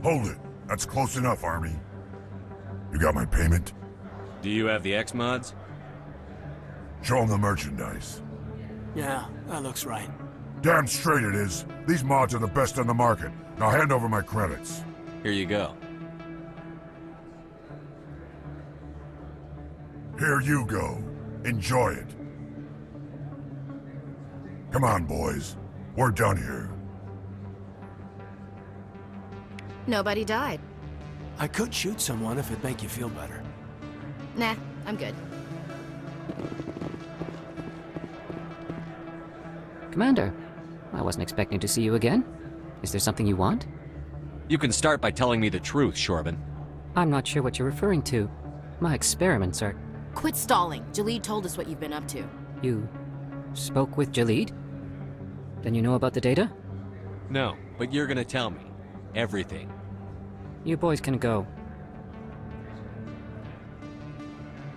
Hold it. That's close enough, Army. You got my payment? Do you have the X-Mods? Show them the merchandise. Yeah, that looks right. Damn straight it is. These mods are the best on the market. Now hand over my credits. Here you go. Here you go. Enjoy it. Come on, boys. We're done here. Nobody died. I could shoot someone if it'd make you feel better. Nah, I'm good. Commander, I wasn't expecting to see you again. Is there something you want? You can start by telling me the truth, Shorban. I'm not sure what you're referring to. My experiments are... Quit stalling. Jalid told us what you've been up to. You spoke with Jalid? Then you know about the data? No, but you're gonna tell me. Everything. You boys can go.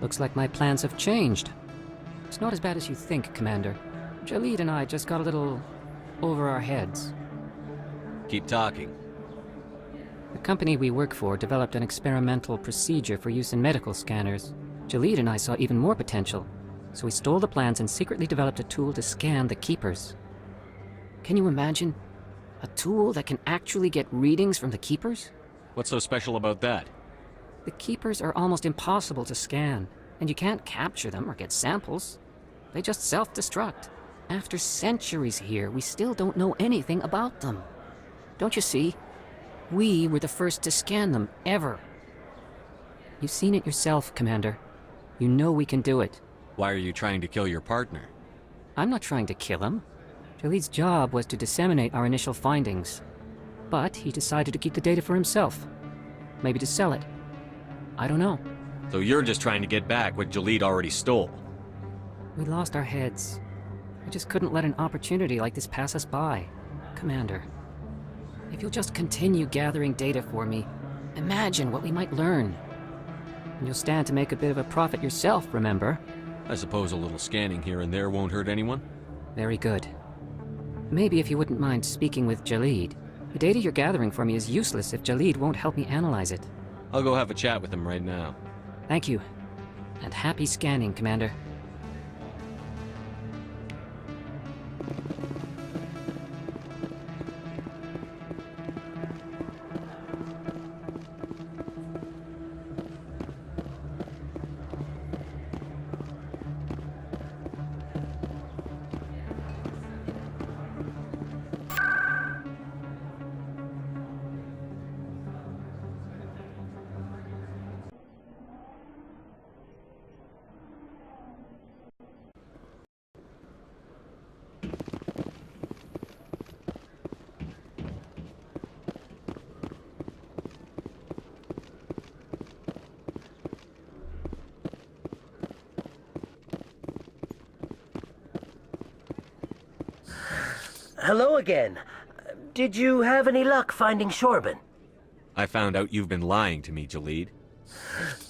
Looks like my plans have changed. It's not as bad as you think, Commander. Jalid and I just got a little over our heads. Keep talking. The company we work for developed an experimental procedure for use in medical scanners. Jalid and I saw even more potential, so we stole the plans and secretly developed a tool to scan the Keepers. Can you imagine? A tool that can actually get readings from the Keepers? What's so special about that? The Keepers are almost impossible to scan, and you can't capture them or get samples. They just self-destruct. After centuries here, we still don't know anything about them. Don't you see? We were the first to scan them, ever. You've seen it yourself, Commander. You know we can do it. Why are you trying to kill your partner? I'm not trying to kill him. Jalid's job was to disseminate our initial findings. But he decided to keep the data for himself. Maybe to sell it. I don't know. So you're just trying to get back what Jalid already stole. We lost our heads. I just couldn't let an opportunity like this pass us by. Commander, if you'll just continue gathering data for me, imagine what we might learn. And you'll stand to make a bit of a profit yourself, remember? I suppose a little scanning here and there won't hurt anyone? Very good. Maybe if you wouldn't mind speaking with Jalid. The data you're gathering for me is useless if Jalid won't help me analyze it. I'll go have a chat with him right now. Thank you. And happy scanning, Commander. Hello again. Did you have any luck finding Shorban? I found out you've been lying to me, Jalid.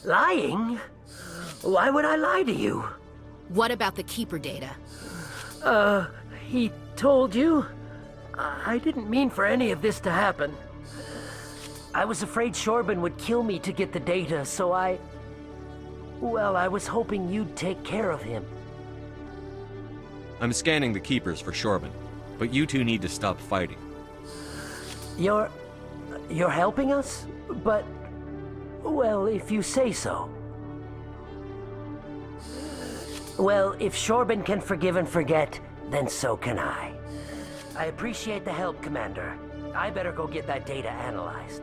Lying? Why would I lie to you? What about the Keeper data? He told you? I didn't mean for any of this to happen. I was afraid Shorban would kill me to get the data, so well, I was hoping you'd take care of him. I'm scanning the Keepers for Shorban, but you two need to stop fighting. You're helping us? But, well, if you say so. Well, if Shorban can forgive and forget, then so can I. I appreciate the help, Commander. I better go get that data analyzed.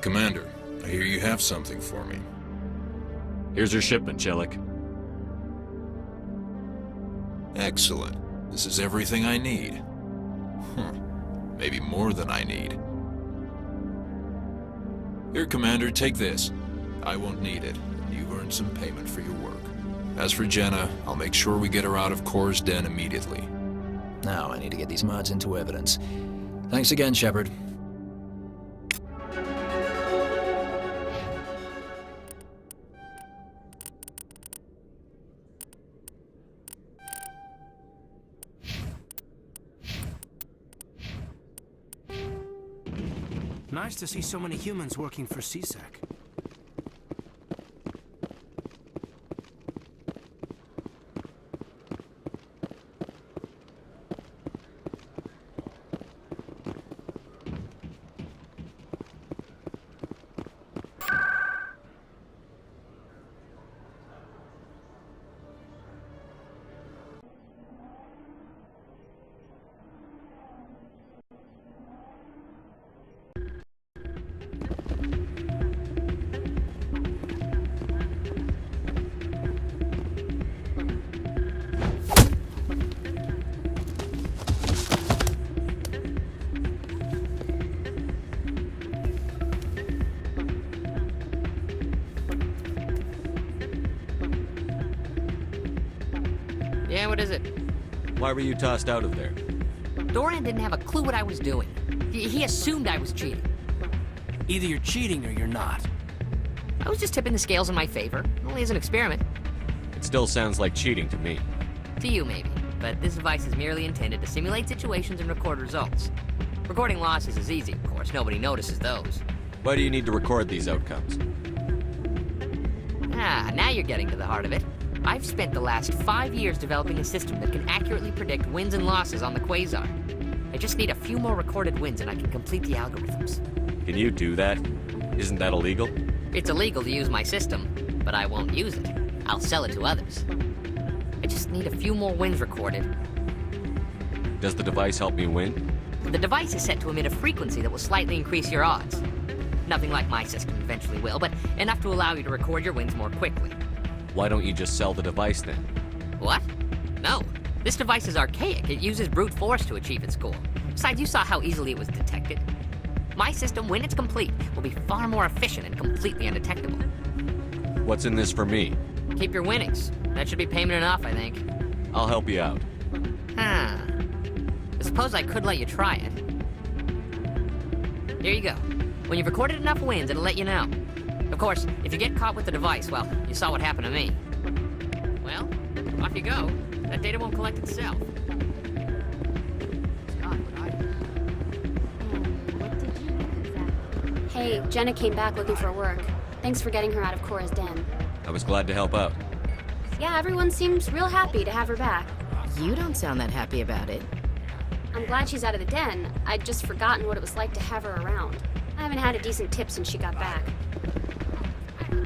Commander, I hear you have something for me. Here's your shipment, Chelik. Excellent. This is everything I need. Maybe more than I need. Here, Commander, take this. I won't need it. You've earned some payment for your work. As for Jenna, I'll make sure we get her out of Core's den immediately. Now I need to get these mods into evidence. Thanks again, Shepard. Nice to see so many humans working for CSEC. Yeah, what is it? Why were you tossed out of there? Doran didn't have a clue what I was doing. He assumed I was cheating. Either you're cheating or you're not. I was just tipping the scales in my favor, only as an experiment. It still sounds like cheating to me. To you, maybe. But this device is merely intended to simulate situations and record results. Recording losses is easy, of course. Nobody notices those. Why do you need to record these outcomes? Ah, now you're getting to the heart of it. I've spent the last 5 years developing a system that can accurately predict wins and losses on the Quasar. I just need a few more recorded wins and I can complete the algorithms. Can you do that? Isn't that illegal? It's illegal to use my system, but I won't use it. I'll sell it to others. I just need a few more wins recorded. Does the device help me win? The device is set to emit a frequency that will slightly increase your odds. Nothing like my system eventually will, but enough to allow you to record your wins more quickly. Why don't you just sell the device then? What? No. This device is archaic. It uses brute force to achieve its goal. Besides, you saw how easily it was detected. My system, when it's complete, will be far more efficient and completely undetectable. What's in this for me? Keep your winnings. That should be payment enough, I think. I'll help you out. Huh. I suppose I could let you try it. Here you go. When you've recorded enough wins, it'll let you know. Of course, if you get caught with the device, well, you saw what happened to me. Well, off you go. That data won't collect itself. God, what I do? What did you do exactly? Hey, Jenna came back looking for work. Thanks for getting her out of Cora's den. I was glad to help out. Yeah, everyone seems real happy to have her back. You don't sound that happy about it. I'm glad she's out of the den. I'd just forgotten what it was like to have her around. I haven't had a decent tip since she got back.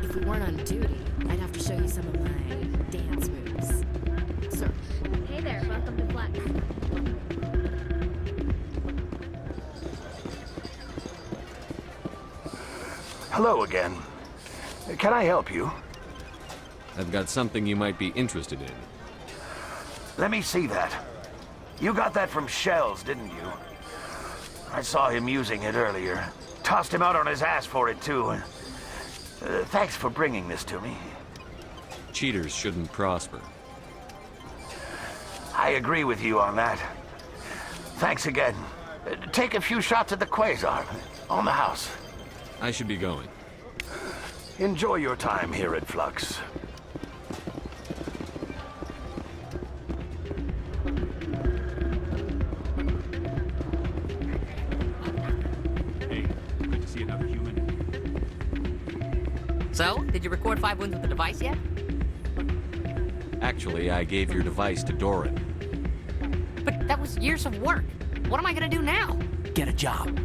If we weren't on duty, I'd have to show you some of my dance moves. So, Hey there, welcome to Flex. Hello again. Can I help you? I've got something you might be interested in. Let me see that. You got that from Shells, didn't you? I saw him using it earlier. Tossed him out on his ass for it, too. Thanks for bringing this to me. Cheaters shouldn't prosper. I agree with you on that. Thanks again. Take a few shots at the Quasar. On the house. I should be going. Enjoy your time here at Flux. So, did you record 5 wins with the device yet? Actually, I gave your device to Doran. But that was years of work. What am I gonna do now? Get a job.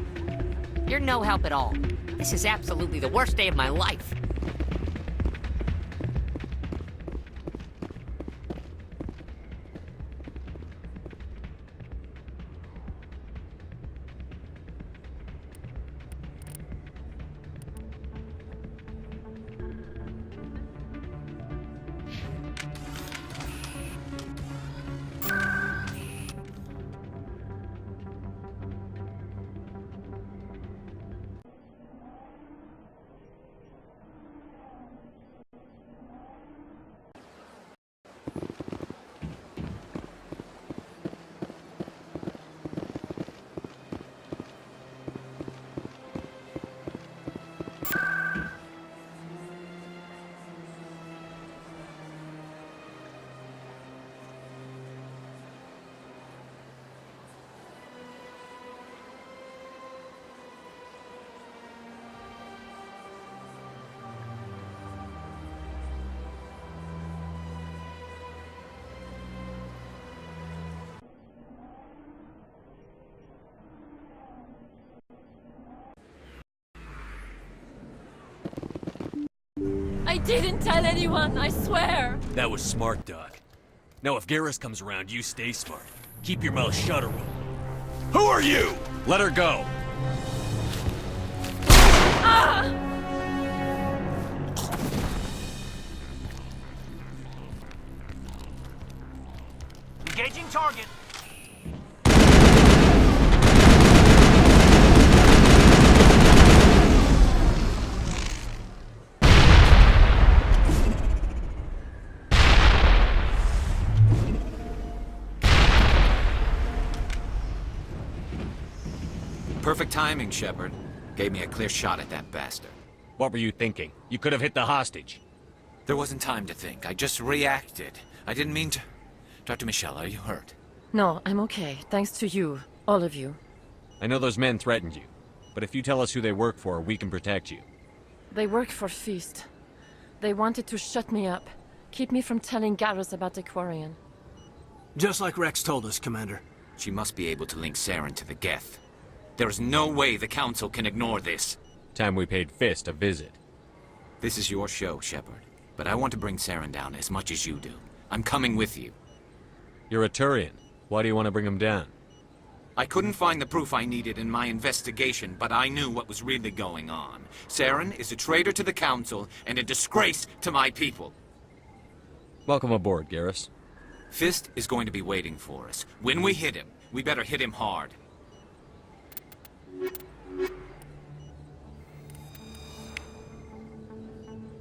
You're no help at all. This is absolutely the worst day of my life. didn't tell anyone, I swear. That was smart, Doc. Now if Garrus comes around, you stay smart. Keep your mouth shut, or Who are you? Let her go. Ah! Engaging target. Perfect timing, Shepard. Gave me a clear shot at that bastard. What were you thinking? You could have hit the hostage. There wasn't time to think. I just reacted. I didn't mean to... Dr. Michelle, are you hurt? No, I'm okay. Thanks to you. All of you. I know those men threatened you, but if you tell us who they work for, we can protect you. They work for Feast. They wanted to shut me up. Keep me from telling Garrus about the Quarian. Just like Rex told us, Commander. She must be able to link Saren to the Geth. There is no way the Council can ignore this. Time we paid Fist a visit. This is your show, Shepard. But I want to bring Saren down as much as you do. I'm coming with you. You're a Turian. Why do you want to bring him down? I couldn't find the proof I needed in my investigation, but I knew what was really going on. Saren is a traitor to the Council and a disgrace to my people. Welcome aboard, Garrus. Fist is going to be waiting for us. When we hit him, we better hit him hard.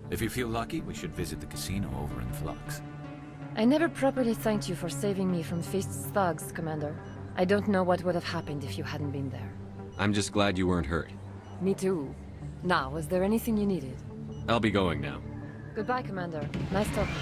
If you feel lucky, we should visit the casino over in Flux. I never properly thanked you for saving me from Feast's thugs, Commander. I don't know what would have happened if you hadn't been there. I'm just glad you weren't hurt. Me too. Now, was there anything you needed? I'll be going now. Goodbye, Commander. Nice talking.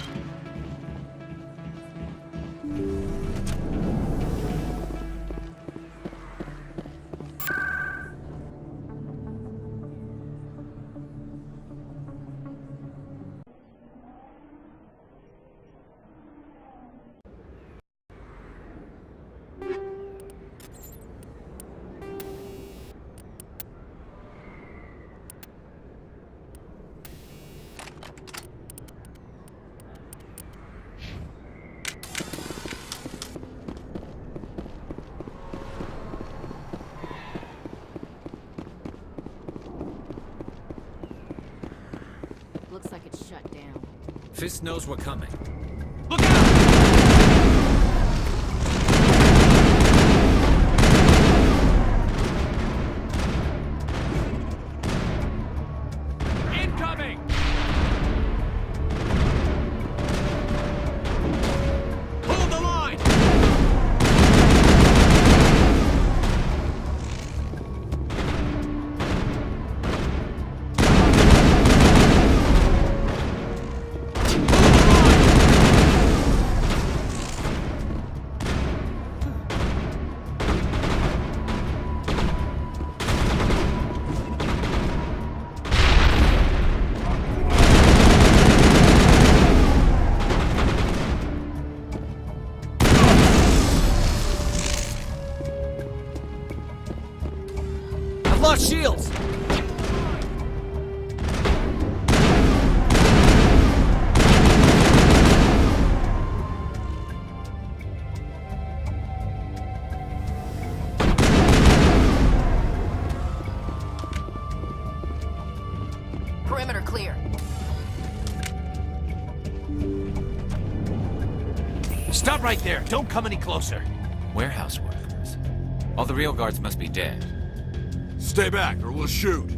Looks like it's shut down. Fist knows we're coming. Look out! Incoming! Hold the line! I've lost shields! Perimeter clear. Stop right there. Don't come any closer. Warehouse workers. All the real guards must be dead. Stay back or we'll shoot.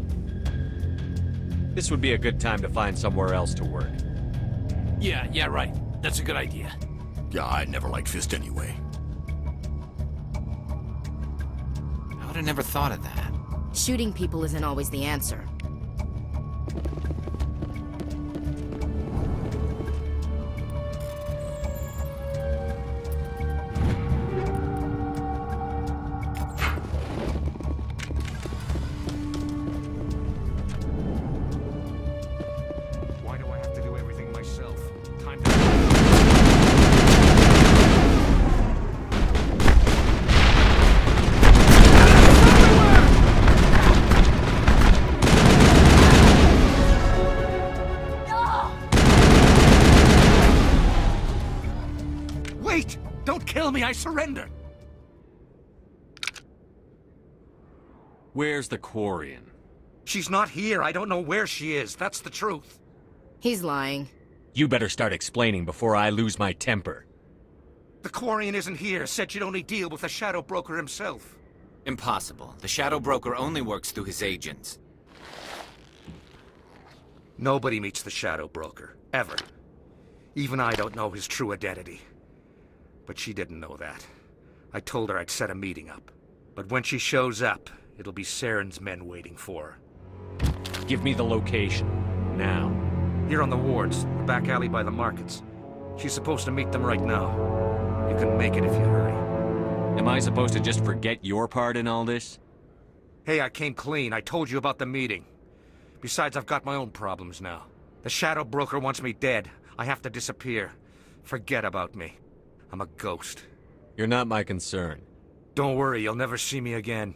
This would be a good time to find somewhere else to work. Yeah, right. That's a good idea. Yeah, I never liked Fist anyway. I would have never thought of that. Shooting people isn't always the answer. Why do I have to do everything myself? Time to... Don't kill me, I surrender! Where's the Quarian? She's not here. I don't know where she is. That's the truth. He's lying. You better start explaining before I lose my temper. The Quarian isn't here. Said she'd only deal with the Shadow Broker himself. Impossible. The Shadow Broker only works through his agents. Nobody meets the Shadow Broker. Ever. Even I don't know his true identity. But she didn't know that. I told her I'd set a meeting up. But when she shows up, it'll be Saren's men waiting for her. Give me the location. Now. Here on the wards, the back alley by the markets. She's supposed to meet them right now. You can make it if you hurry. Am I supposed to just forget your part in all this? Hey, I came clean. I told you about the meeting. Besides, I've got my own problems now. The Shadow Broker wants me dead. I have to disappear. Forget about me. I'm a ghost. You're not my concern. Don't worry, you'll never see me again.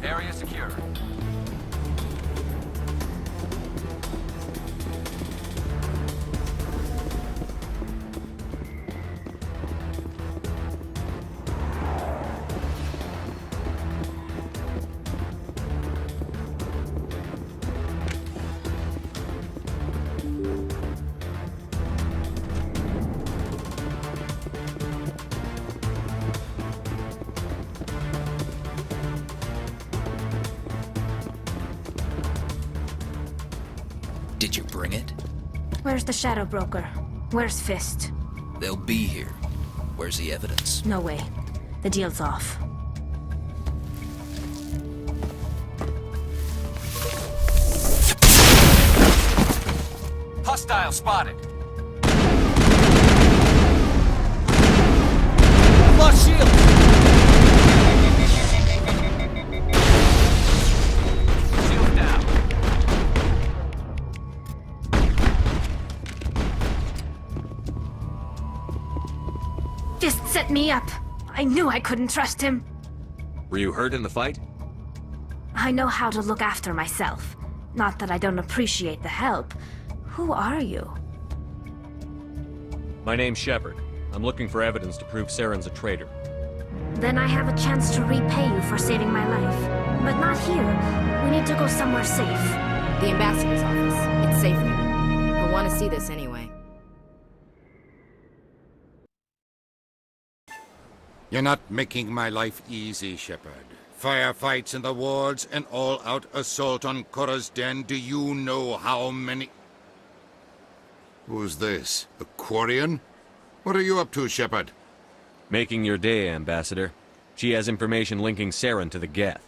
Area secure. Did you bring it? Where's the Shadow Broker? Where's Fist? They'll be here. Where's the evidence? No way. The deal's off. Hostile spotted. Lost shield! Shield down. Fist set me up. I knew I couldn't trust him. Were you hurt in the fight? I know how to look after myself. Not that I don't appreciate the help. Who are you? My name's Shepard. I'm looking for evidence to prove Saren's a traitor. Then I have a chance to repay you for saving my life. But not here. We need to go somewhere safe. The ambassador's office. It's safe there. He'll want to see this anyway. You're not making my life easy, Shepard. Firefights in the wards, an all-out assault on Korra's den. Do you know how many... Who's this? The Quarian? What are you up to, Shepard? Making your day, Ambassador. She has information linking Saren to the Geth.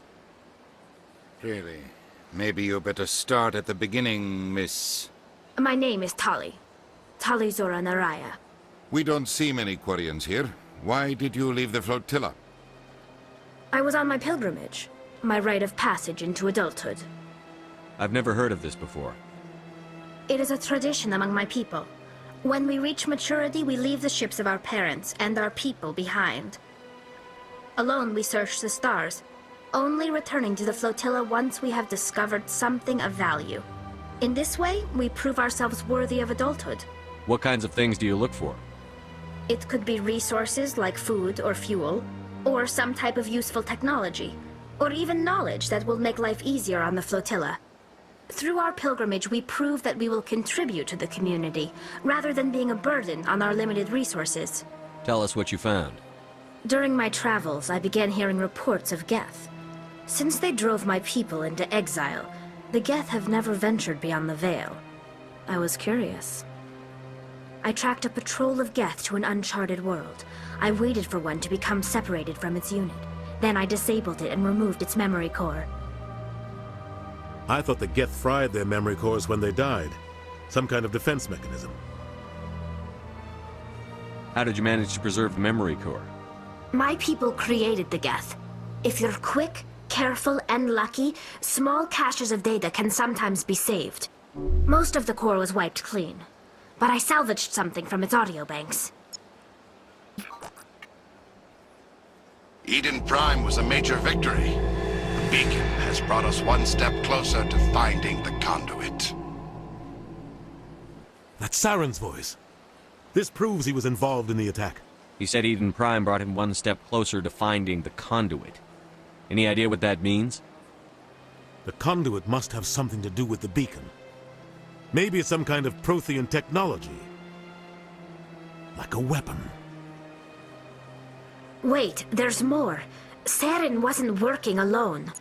Really? Maybe you better start at the beginning, Miss... My name is Tali. Tali Zora Naraya. We don't see many Quarians here. Why did you leave the flotilla? I was on my pilgrimage. My rite of passage into adulthood. I've never heard of this before. It is a tradition among my people. When we reach maturity, we leave the ships of our parents and our people behind. Alone, we search the stars, only returning to the flotilla once we have discovered something of value. In this way, we prove ourselves worthy of adulthood. What kinds of things do you look for? It could be resources like food or fuel, or some type of useful technology, or even knowledge that will make life easier on the flotilla. Through our pilgrimage, we prove that we will contribute to the community, rather than being a burden on our limited resources. Tell us what you found. During my travels, I began hearing reports of Geth. Since they drove my people into exile, the Geth have never ventured beyond the Veil. I was curious. I tracked a patrol of Geth to an uncharted world. I waited for one to become separated from its unit. Then I disabled it and removed its memory core. I thought the Geth fried their memory cores when they died. Some kind of defense mechanism. How did you manage to preserve the memory core? My people created the Geth. If you're quick, careful, and lucky, small caches of data can sometimes be saved. Most of the core was wiped clean, but I salvaged something from its audio banks. Eden Prime was a major victory. The beacon has brought us one step closer to finding the conduit. That's Saren's voice. This proves he was involved in the attack. He said Eden Prime brought him one step closer to finding the conduit. Any idea what that means? The conduit must have something to do with the beacon. Maybe it's some kind of Prothean technology. Like a weapon. Wait, there's more. Saren wasn't working alone.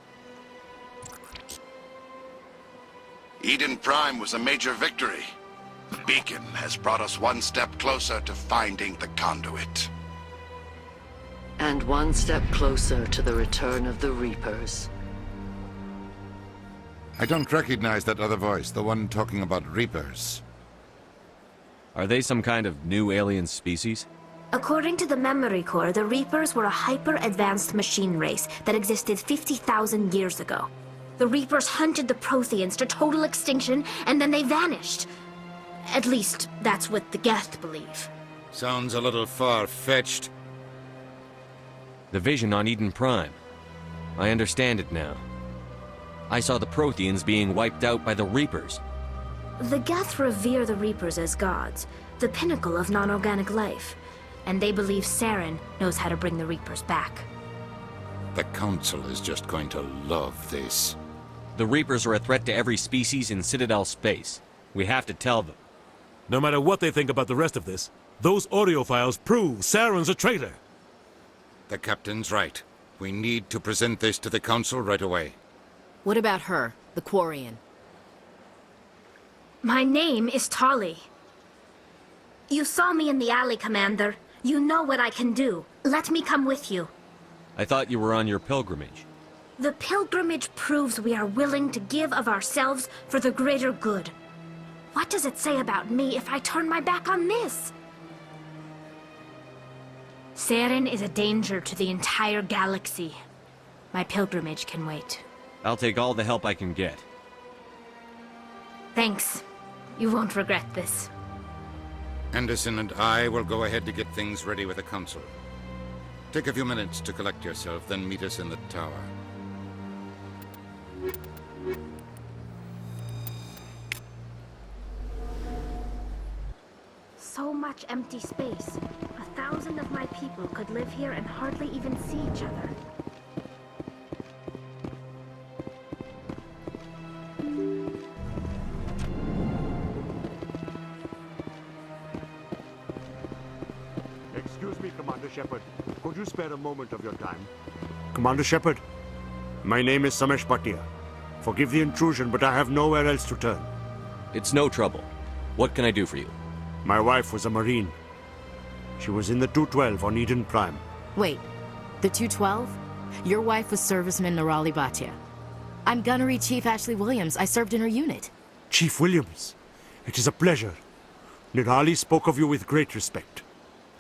Eden Prime was a major victory. The beacon has brought us one step closer to finding the conduit. And one step closer to the return of the Reapers. I don't recognize that other voice, the one talking about Reapers. Are they some kind of new alien species? According to the memory core, the Reapers were a hyper-advanced machine race that existed 50,000 years ago. The Reapers hunted the Protheans to total extinction, and then they vanished. At least, that's what the Geth believe. Sounds a little far-fetched. The vision on Eden Prime. I understand it now. I saw the Protheans being wiped out by the Reapers. The Geth revere the Reapers as gods, the pinnacle of non-organic life. And they believe Saren knows how to bring the Reapers back. The Council is just going to love this. The Reapers are a threat to every species in Citadel space. We have to tell them. No matter what they think about the rest of this, those audio files prove Saren's a traitor. The Captain's right. We need to present this to the Council right away. What about her, the Quarian? My name is Tali. You saw me in the alley, Commander. You know what I can do. Let me come with you. I thought you were on your pilgrimage. The pilgrimage proves we are willing to give of ourselves for the greater good. What does it say about me if I turn my back on this? Saren is a danger to the entire galaxy. My pilgrimage can wait. I'll take all the help I can get. Thanks. You won't regret this. Anderson and I will go ahead to get things ready with the Council. Take a few minutes to collect yourself, then meet us in the tower. So much empty space. 1,000 of my people could live here and hardly even see each other. Excuse me, Commander Shepard. Could you spare a moment of your time? Commander Shepard, my name is Samesh Bhatia. Forgive the intrusion, but I have nowhere else to turn. It's no trouble. What can I do for you? My wife was a Marine. She was in the 212 on Eden Prime. Wait, the 212? Your wife was serviceman Nirali Bhatia. I'm Gunnery Chief Ashley Williams. I served in her unit. Chief Williams, it is a pleasure. Nirali spoke of you with great respect.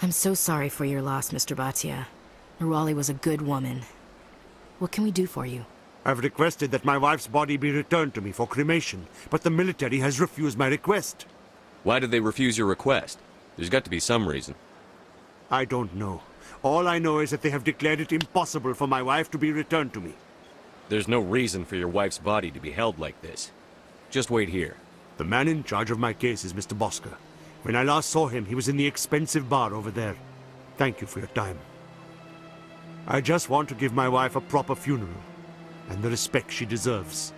I'm so sorry for your loss, Mr. Bhatia. Nirali was a good woman. What can we do for you? I've requested that my wife's body be returned to me for cremation, but the military has refused my request. Why did they refuse your request? There's got to be some reason. I don't know. All I know is that they have declared it impossible for my wife to be returned to me. There's no reason for your wife's body to be held like this. Just wait here. The man in charge of my case is Mr. Bosker. When I last saw him, he was in the expensive bar over there. Thank you for your time. I just want to give my wife a proper funeral, and the respect she deserves.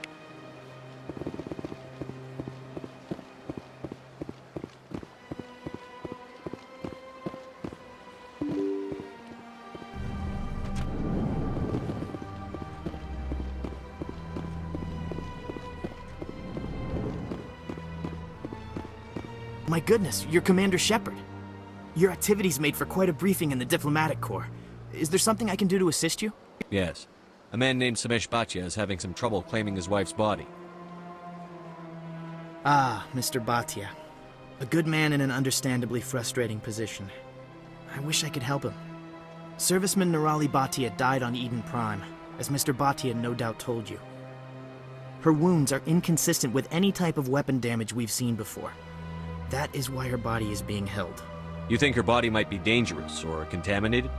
My goodness, you're Commander Shepard. Your activities made for quite a briefing in the diplomatic corps. Is there something I can do to assist you? Yes. A man named Samesh Bhatia is having some trouble claiming his wife's body. Ah, Mr. Bhatia. A good man in an understandably frustrating position. I wish I could help him. Serviceman Nirali Bhatia died on Eden Prime, as Mr. Bhatia no doubt told you. Her wounds are inconsistent with any type of weapon damage we've seen before. That is why her body is being held. You think her body might be dangerous or contaminated?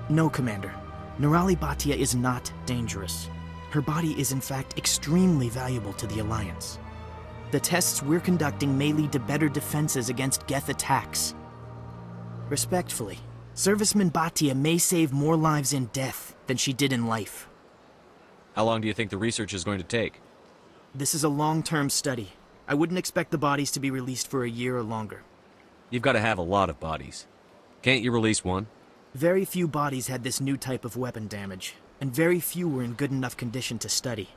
No, Commander. Nirali Bhatia is not dangerous. Her body is in fact extremely valuable to the Alliance. The tests we're conducting may lead to better defenses against Geth attacks. Respectfully, Serviceman Bhatia may save more lives in death than she did in life. How long do you think the research is going to take? This is a long-term study. I wouldn't expect the bodies to be released for a year or longer. You've got to have a lot of bodies. Can't you release one? Very few bodies had this new type of weapon damage, and very few were in good enough condition to study.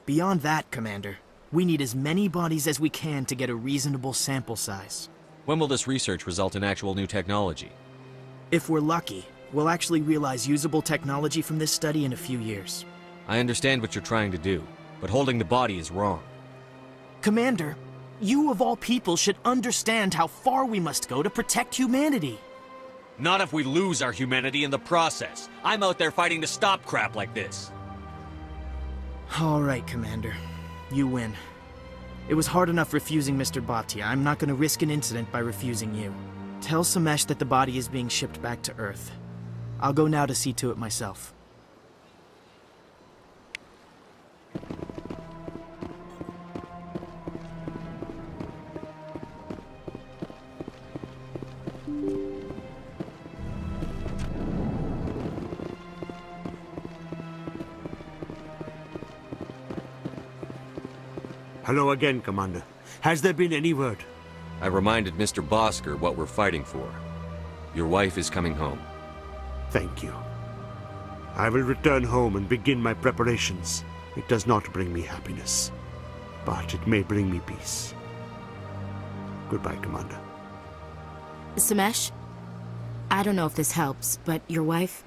Beyond that, Commander, we need as many bodies as we can to get a reasonable sample size. When will this research result in actual new technology? If we're lucky, we'll actually realize usable technology from this study in a few years. I understand what you're trying to do, but holding the body is wrong. Commander, you of all people should understand how far we must go to protect humanity. Not if we lose our humanity in the process. I'm out there fighting to stop crap like this. All right, Commander. You win. It was hard enough refusing Mr. Bhatia. I'm not going to risk an incident by refusing you. Tell Samesh that the body is being shipped back to Earth. I'll go now to see to it myself. Hello again, Commander. Has there been any word? I reminded Mr. Bosker what we're fighting for. Your wife is coming home. Thank you. I will return home and begin my preparations. It does not bring me happiness, but it may bring me peace. Goodbye, Commander. Samesh, I don't know if this helps, but your wife,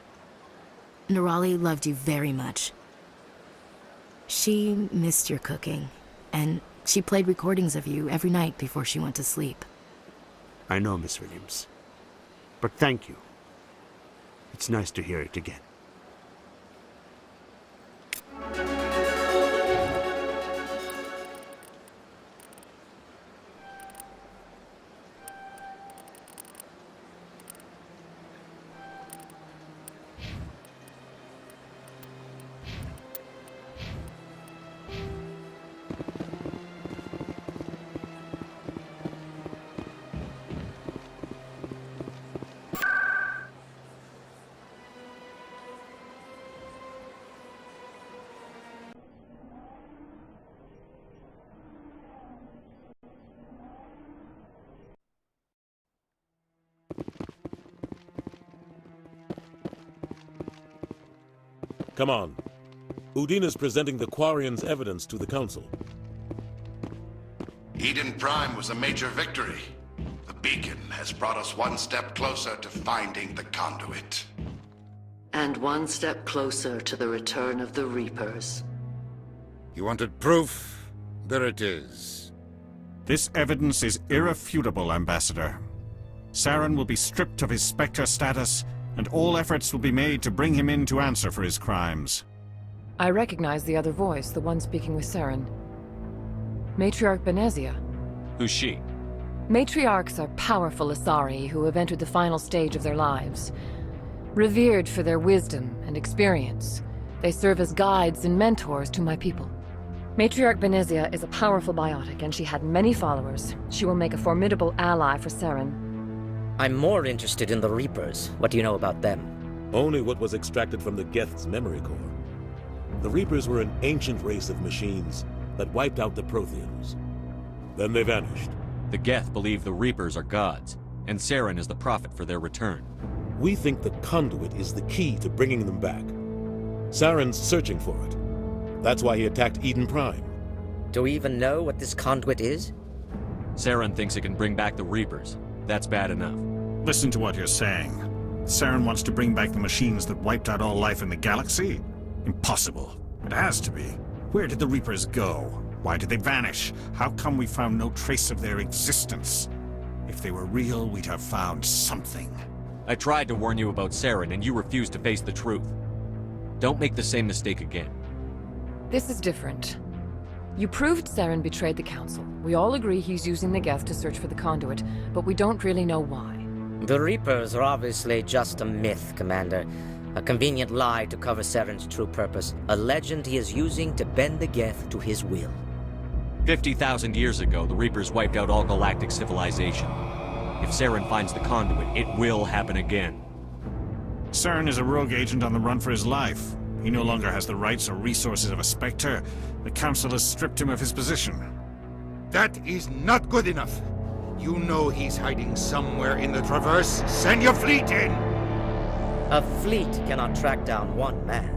Nirali, loved you very much. She missed your cooking, and she played recordings of you every night before she went to sleep. I know, Miss Williams. But thank you. It's nice to hear it again. Come on. Udina's presenting the Quarians' evidence to the Council. Eden Prime was a major victory. The beacon has brought us one step closer to finding the conduit. And one step closer to the return of the Reapers. You wanted proof? There it is. This evidence is irrefutable, Ambassador. Saren will be stripped of his Spectre status, and all efforts will be made to bring him in to answer for his crimes. I recognize the other voice, the one speaking with Saren. Matriarch Benezia. Who's she? Matriarchs are powerful Asari who have entered the final stage of their lives. Revered for their wisdom and experience, they serve as guides and mentors to my people. Matriarch Benezia is a powerful biotic, and she had many followers. She will make a formidable ally for Saren. I'm more interested in the Reapers. What do you know about them? Only what was extracted from the Geth's memory core. The Reapers were an ancient race of machines that wiped out the Protheans. Then they vanished. The Geth believe the Reapers are gods, and Saren is the prophet for their return. We think the conduit is the key to bringing them back. Saren's searching for it. That's why he attacked Eden Prime. Do we even know what this conduit is? Saren thinks it can bring back the Reapers. That's bad enough. Listen to what you're saying. Saren wants to bring back the machines that wiped out all life in the galaxy? Impossible. It has to be. Where did the Reapers go? Why did they vanish? How come we found no trace of their existence? If they were real, we'd have found something. I tried to warn you about Saren, and you refused to face the truth. Don't make the same mistake again. This is different. You proved Saren betrayed the Council. We all agree he's using the Geth to search for the conduit, but we don't really know why. The Reapers are obviously just a myth, Commander. A convenient lie to cover Saren's true purpose. A legend he is using to bend the Geth to his will. 50,000 years ago, the Reapers wiped out all galactic civilization. If Saren finds the conduit, it will happen again. Saren is a rogue agent on the run for his life. He no longer has the rights or resources of a Spectre. The Council has stripped him of his position. That is not good enough. You know he's hiding somewhere in the Traverse. Send your fleet in! A fleet cannot track down one man.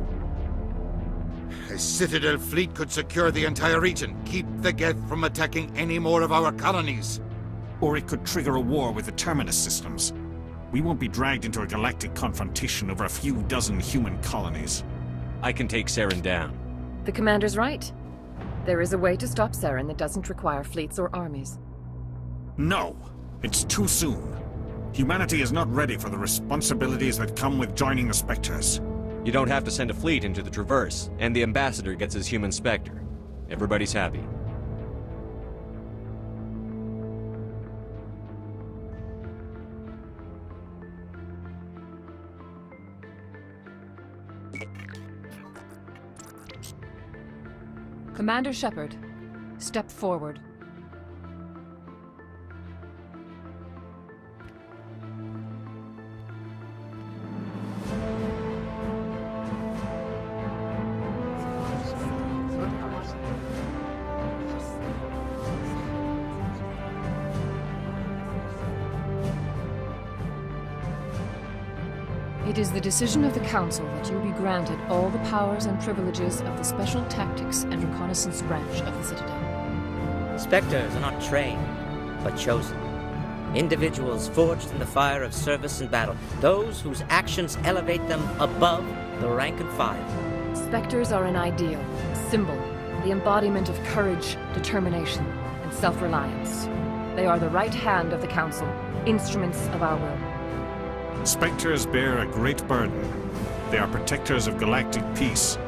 A Citadel fleet could secure the entire region, keep the Geth from attacking any more of our colonies. Or it could trigger a war with the Terminus systems. We won't be dragged into a galactic confrontation over a few dozen human colonies. I can take Saren down. The Commander's right. There is a way to stop Saren that doesn't require fleets or armies. No! It's too soon. Humanity is not ready for the responsibilities that come with joining the Spectres. You don't have to send a fleet into the Traverse, and the Ambassador gets his human Spectre. Everybody's happy. Commander Shepard, step forward. It is the decision of the Council that you be granted all the powers and privileges of the Special Tactics and Reconnaissance branch of the Citadel. Spectres are not trained, but chosen. Individuals forged in the fire of service and battle. Those whose actions elevate them above the rank and file. Spectres are an ideal, a symbol, the embodiment of courage, determination, and self-reliance. They are the right hand of the Council, instruments of our will. Spectres bear a great burden. They are protectors of galactic peace,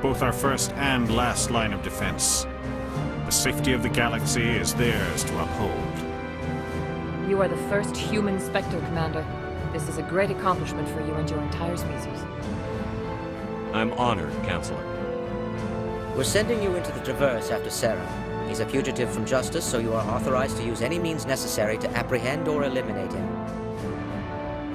both our first and last line of defense. The safety of the galaxy is theirs to uphold. You are the first human Spectre, Commander. This is a great accomplishment for you and your entire species. I'm honored, Counselor. We're sending you into the Traverse after Saren. He's a fugitive from justice, so you are authorized to use any means necessary to apprehend or eliminate him.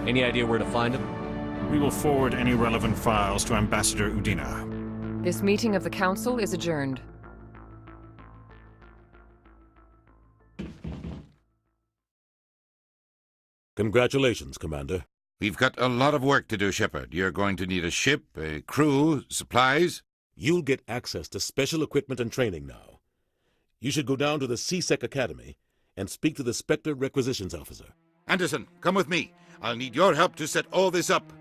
Any idea where to find him? We will forward any relevant files to Ambassador Udina. This meeting of the Council is adjourned. Congratulations, Commander. We've got a lot of work to do, Shepard. You're going to need a ship, a crew, supplies. You'll get access to special equipment and training now. You should go down to the CSEC Academy and speak to the Spectre Requisitions Officer. Anderson, come with me. I'll need your help to set all this up.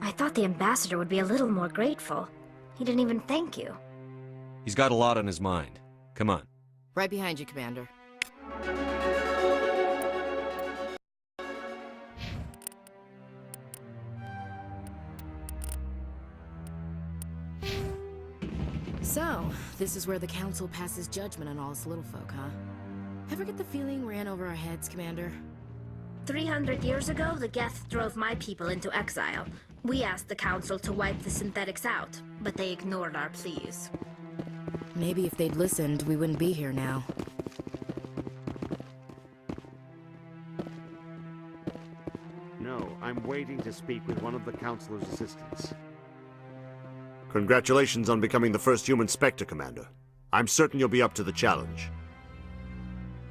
I thought the ambassador would be a little more grateful. He didn't even thank you. He's got a lot on his mind. Come on. Right behind you, Commander. So, this is where the Council passes judgment on all us little folk, huh? Ever get the feeling ran over our heads, Commander? 300 years ago, the Geth drove my people into exile. We asked the Council to wipe the synthetics out, but they ignored our pleas. Maybe if they'd listened, we wouldn't be here now. No, I'm waiting to speak with one of the Councilor's assistants. Congratulations on becoming the first human Spectre, Commander. I'm certain you'll be up to the challenge.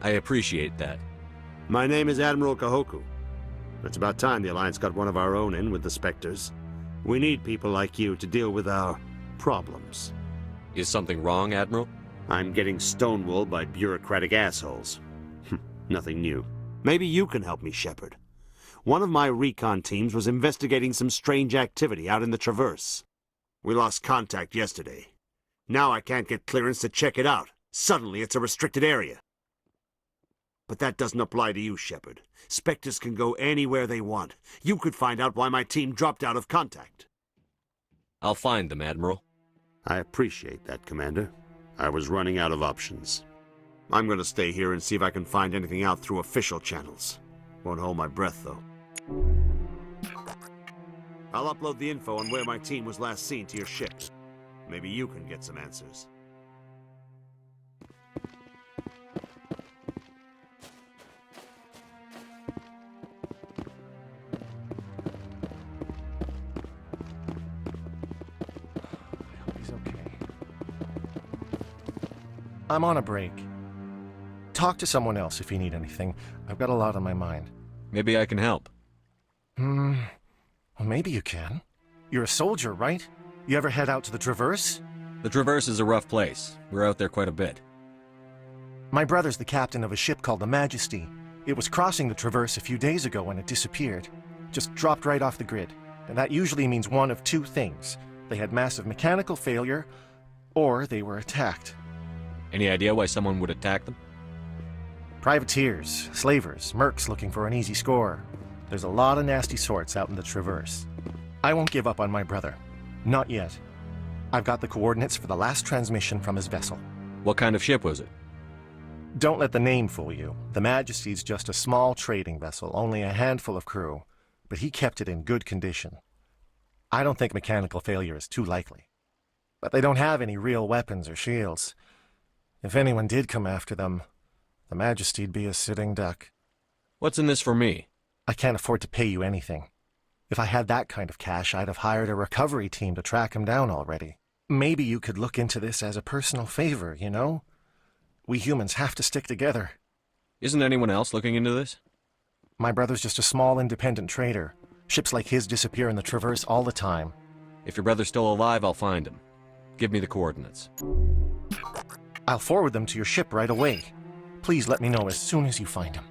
I appreciate that. My name is Admiral Kahoku. It's about time the Alliance got one of our own in with the Spectres. We need people like you to deal with our problems. Is something wrong, Admiral? I'm getting stonewalled by bureaucratic assholes. Nothing new. Maybe you can help me, Shepard. One of my recon teams was investigating some strange activity out in the Traverse. We lost contact yesterday. Now I can't get clearance to check it out. Suddenly it's a restricted area. But that doesn't apply to you, Shepard. Spectres can go anywhere they want. You could find out why my team dropped out of contact. I'll find them, Admiral. I appreciate that, Commander. I was running out of options. I'm going to stay here and see if I can find anything out through official channels. Won't hold my breath, though. I'll upload the info on where my team was last seen to your ship. Maybe you can get some answers. He's okay. I'm on a break. Talk to someone else if you need anything. I've got a lot on my mind. Maybe I can help. Well, maybe you can. You're a soldier, right? You ever head out to the Traverse? The Traverse is a rough place. We're out there quite a bit. My brother's the captain of a ship called the Majesty. It was crossing the Traverse a few days ago when it disappeared. Just dropped right off the grid. And that usually means one of two things. They had massive mechanical failure, or they were attacked. Any idea why someone would attack them? Privateers, slavers, mercs looking for an easy score. There's a lot of nasty sorts out in the Traverse. I won't give up on my brother. Not yet. I've got the coordinates for the last transmission from his vessel. What kind of ship was it? Don't let the name fool you. The Majesty's just a small trading vessel, only a handful of crew. But he kept it in good condition. I don't think mechanical failure is too likely. But they don't have any real weapons or shields. If anyone did come after them, the Majesty'd be a sitting duck. What's in this for me? I can't afford to pay you anything. If I had that kind of cash, I'd have hired a recovery team to track him down already. Maybe you could look into this as a personal favor, you know? We humans have to stick together. Isn't anyone else looking into this? My brother's just a small independent trader. Ships like his disappear in the Traverse all the time. If your brother's still alive, I'll find him. Give me the coordinates. I'll forward them to your ship right away. Please let me know as soon as you find him.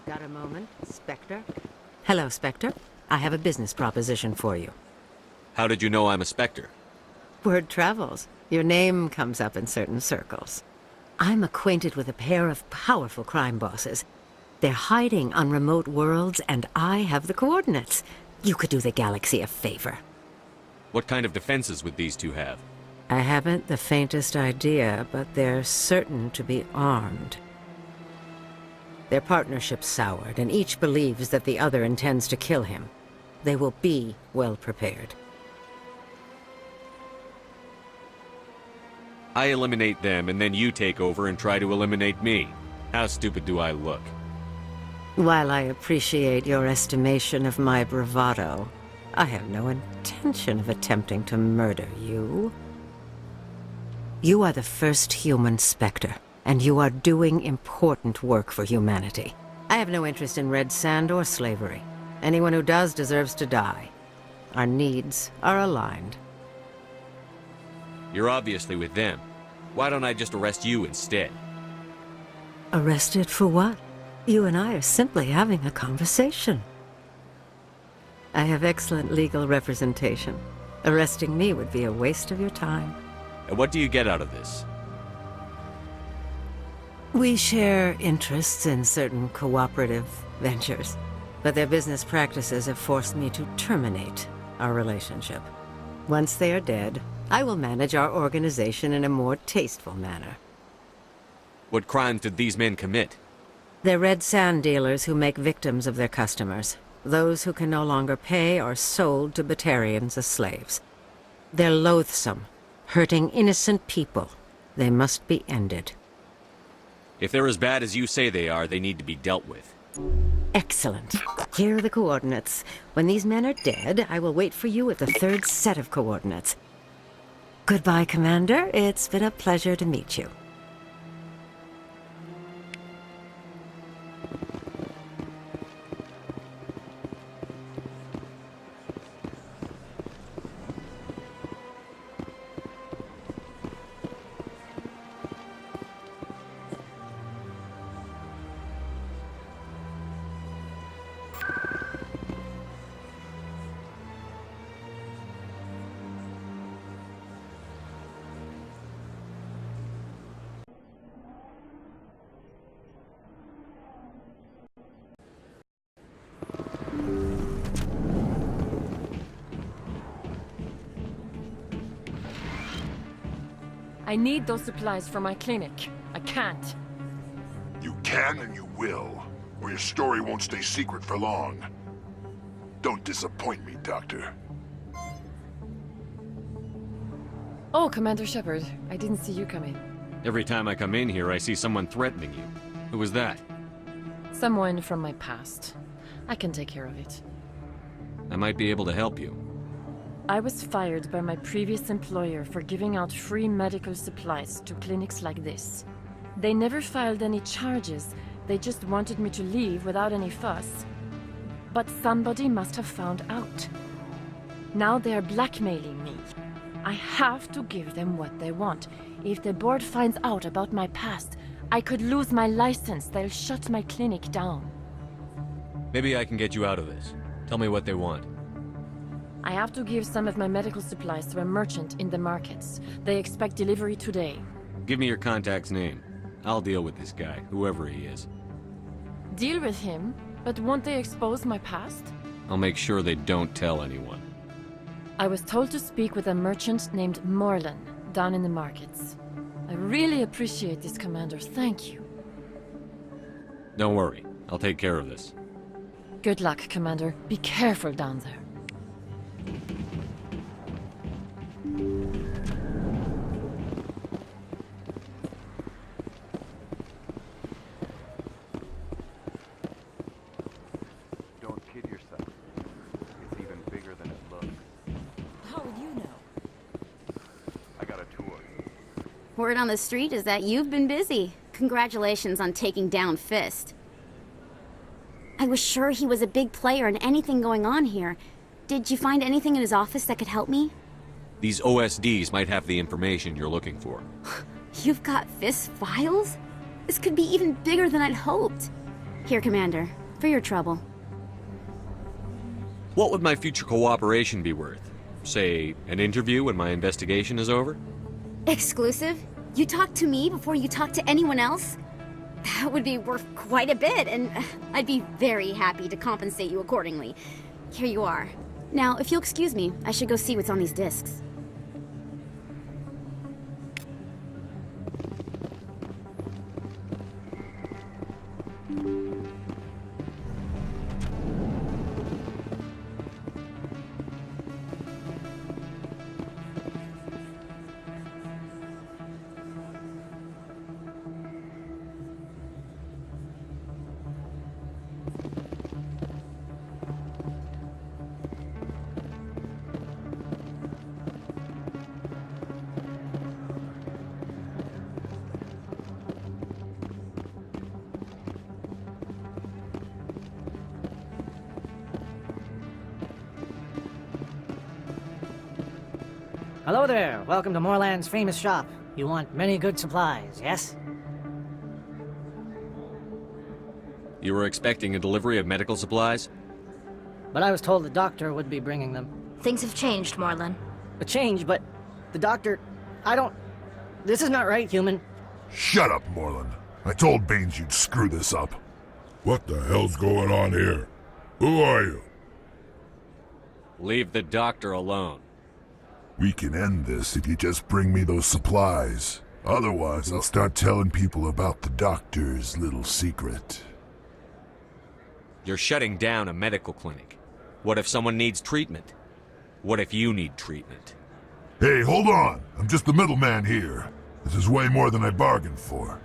Got a moment, Spectre? Hello, Spectre. I have a business proposition for you. How did you know I'm a Spectre? Word travels. Your name comes up in certain circles. I'm acquainted with a pair of powerful crime bosses. They're hiding on remote worlds, and I have the coordinates. You could do the galaxy a favor. What kind of defenses would these two have? I haven't the faintest idea, but they're certain to be armed. Their partnership's soured, and each believes that the other intends to kill him. They will be well prepared. I eliminate them, and then you take over and try to eliminate me. How stupid do I look? While I appreciate your estimation of my bravado, I have no intention of attempting to murder you. You are the first human Spectre, and you are doing important work for humanity. I have no interest in red sand or slavery. Anyone who does deserves to die. Our needs are aligned. You're obviously with them. Why don't I just arrest you instead? Arrested for what? You and I are simply having a conversation. I have excellent legal representation. Arresting me would be a waste of your time. And what do you get out of this? We share interests in certain cooperative ventures, but their business practices have forced me to terminate our relationship. Once they are dead, I will manage our organization in a more tasteful manner. What crimes did these men commit? They're red sand dealers who make victims of their customers. Those who can no longer pay are sold to Batarians as slaves. They're loathsome, hurting innocent people. They must be ended. If they're as bad as you say they are, they need to be dealt with. Excellent. Here are the coordinates. When these men are dead, I will wait for you at the third set of coordinates. Goodbye, Commander. It's been a pleasure to meet you. I need those supplies for my clinic. I can't. You can and you will, or your story won't stay secret for long. Don't disappoint me, Doctor. Oh, Commander Shepard. I didn't see you come in. Every time I come in here, I see someone threatening you. Who was that? Someone from my past. I can take care of it. I might be able to help you. I was fired by my previous employer for giving out free medical supplies to clinics like this. They never filed any charges. They just wanted me to leave without any fuss. But somebody must have found out. Now they are blackmailing me. I have to give them what they want. If the board finds out about my past, I could lose my license. They'll shut my clinic down. Maybe I can get you out of this. Tell me what they want. I have to give some of my medical supplies to a merchant in the markets. They expect delivery today. Give me your contact's name. I'll deal with this guy, whoever he is. Deal with him? But won't they expose my past? I'll make sure they don't tell anyone. I was told to speak with a merchant named Morlan, down in the markets. I really appreciate this, Commander. Thank you. Don't worry. I'll take care of this. Good luck, Commander. Be careful down there. Don't kid yourself. It's even bigger than it looks. How would you know? I got a tour. Word on the street is that you've been busy. Congratulations on taking down Fist. I was sure he was a big player in anything going on here. Did you find anything in his office that could help me? These OSDs might have the information you're looking for. You've got Fist files? This could be even bigger than I'd hoped. Here, Commander, for your trouble. What would my future cooperation be worth? Say, an interview when my investigation is over? Exclusive? You talk to me before you talk to anyone else? That would be worth quite a bit, and I'd be very happy to compensate you accordingly. Here you are. Now, if you'll excuse me, I should go see what's on these discs. Hello there. Welcome to Moorland's famous shop. You want many good supplies, yes? You were expecting a delivery of medical supplies? But I was told the doctor would be bringing them. Things have changed, Morlan. A change, but the doctor... I don't... This is not right, human. Shut up, Morlan. I told Baines you'd screw this up. What the hell's going on here? Who are you? Leave the doctor alone. We can end this if you just bring me those supplies. Otherwise, I'll start telling people about the doctor's little secret. You're shutting down a medical clinic. What if someone needs treatment? What if you need treatment? Hey, hold on! I'm just the middleman here. This is way more than I bargained for.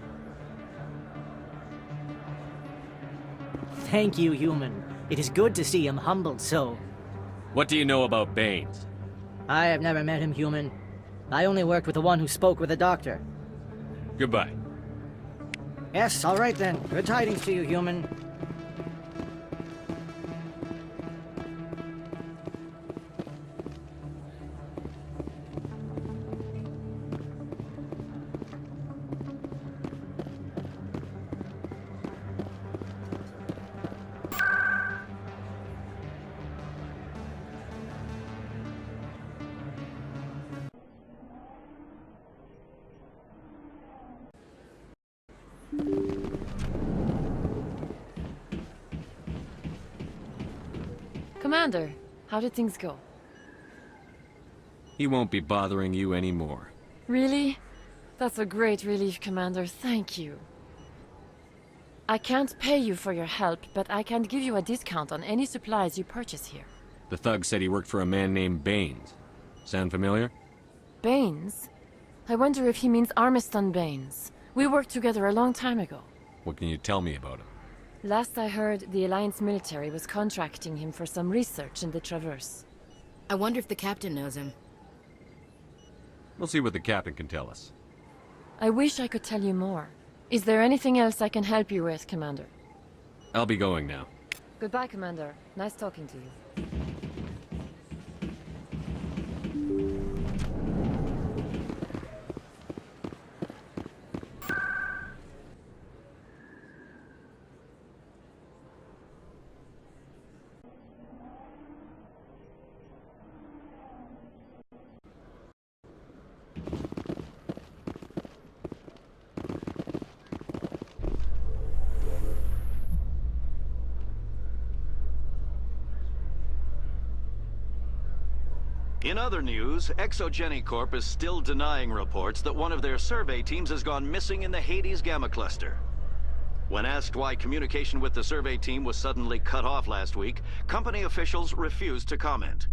Thank you, human. It is good to see him humbled so. What do you know about Baines? I have never met him, human. I only worked with the one who spoke with the doctor. Goodbye. Yes, all right then. Good tidings to you, human. Commander, how did things go? He won't be bothering you anymore. Really? That's a great relief, Commander. Thank you. I can't pay you for your help, but I can give you a discount on any supplies you purchase here. The thug said he worked for a man named Baines. Sound familiar? Baines? I wonder if he means Armiston Baines. We worked together a long time ago. What can you tell me about him? Last I heard, the Alliance military was contracting him for some research in the Traverse. I wonder if the captain knows him. We'll see what the captain can tell us. I wish I could tell you more. Is there anything else I can help you with, Commander? I'll be going now. Goodbye, Commander. Nice talking to you. In other news, Exogeny Corp is still denying reports that one of their survey teams has gone missing in the Hades Gamma Cluster. When asked why communication with the survey team was suddenly cut off last week, company officials refused to comment.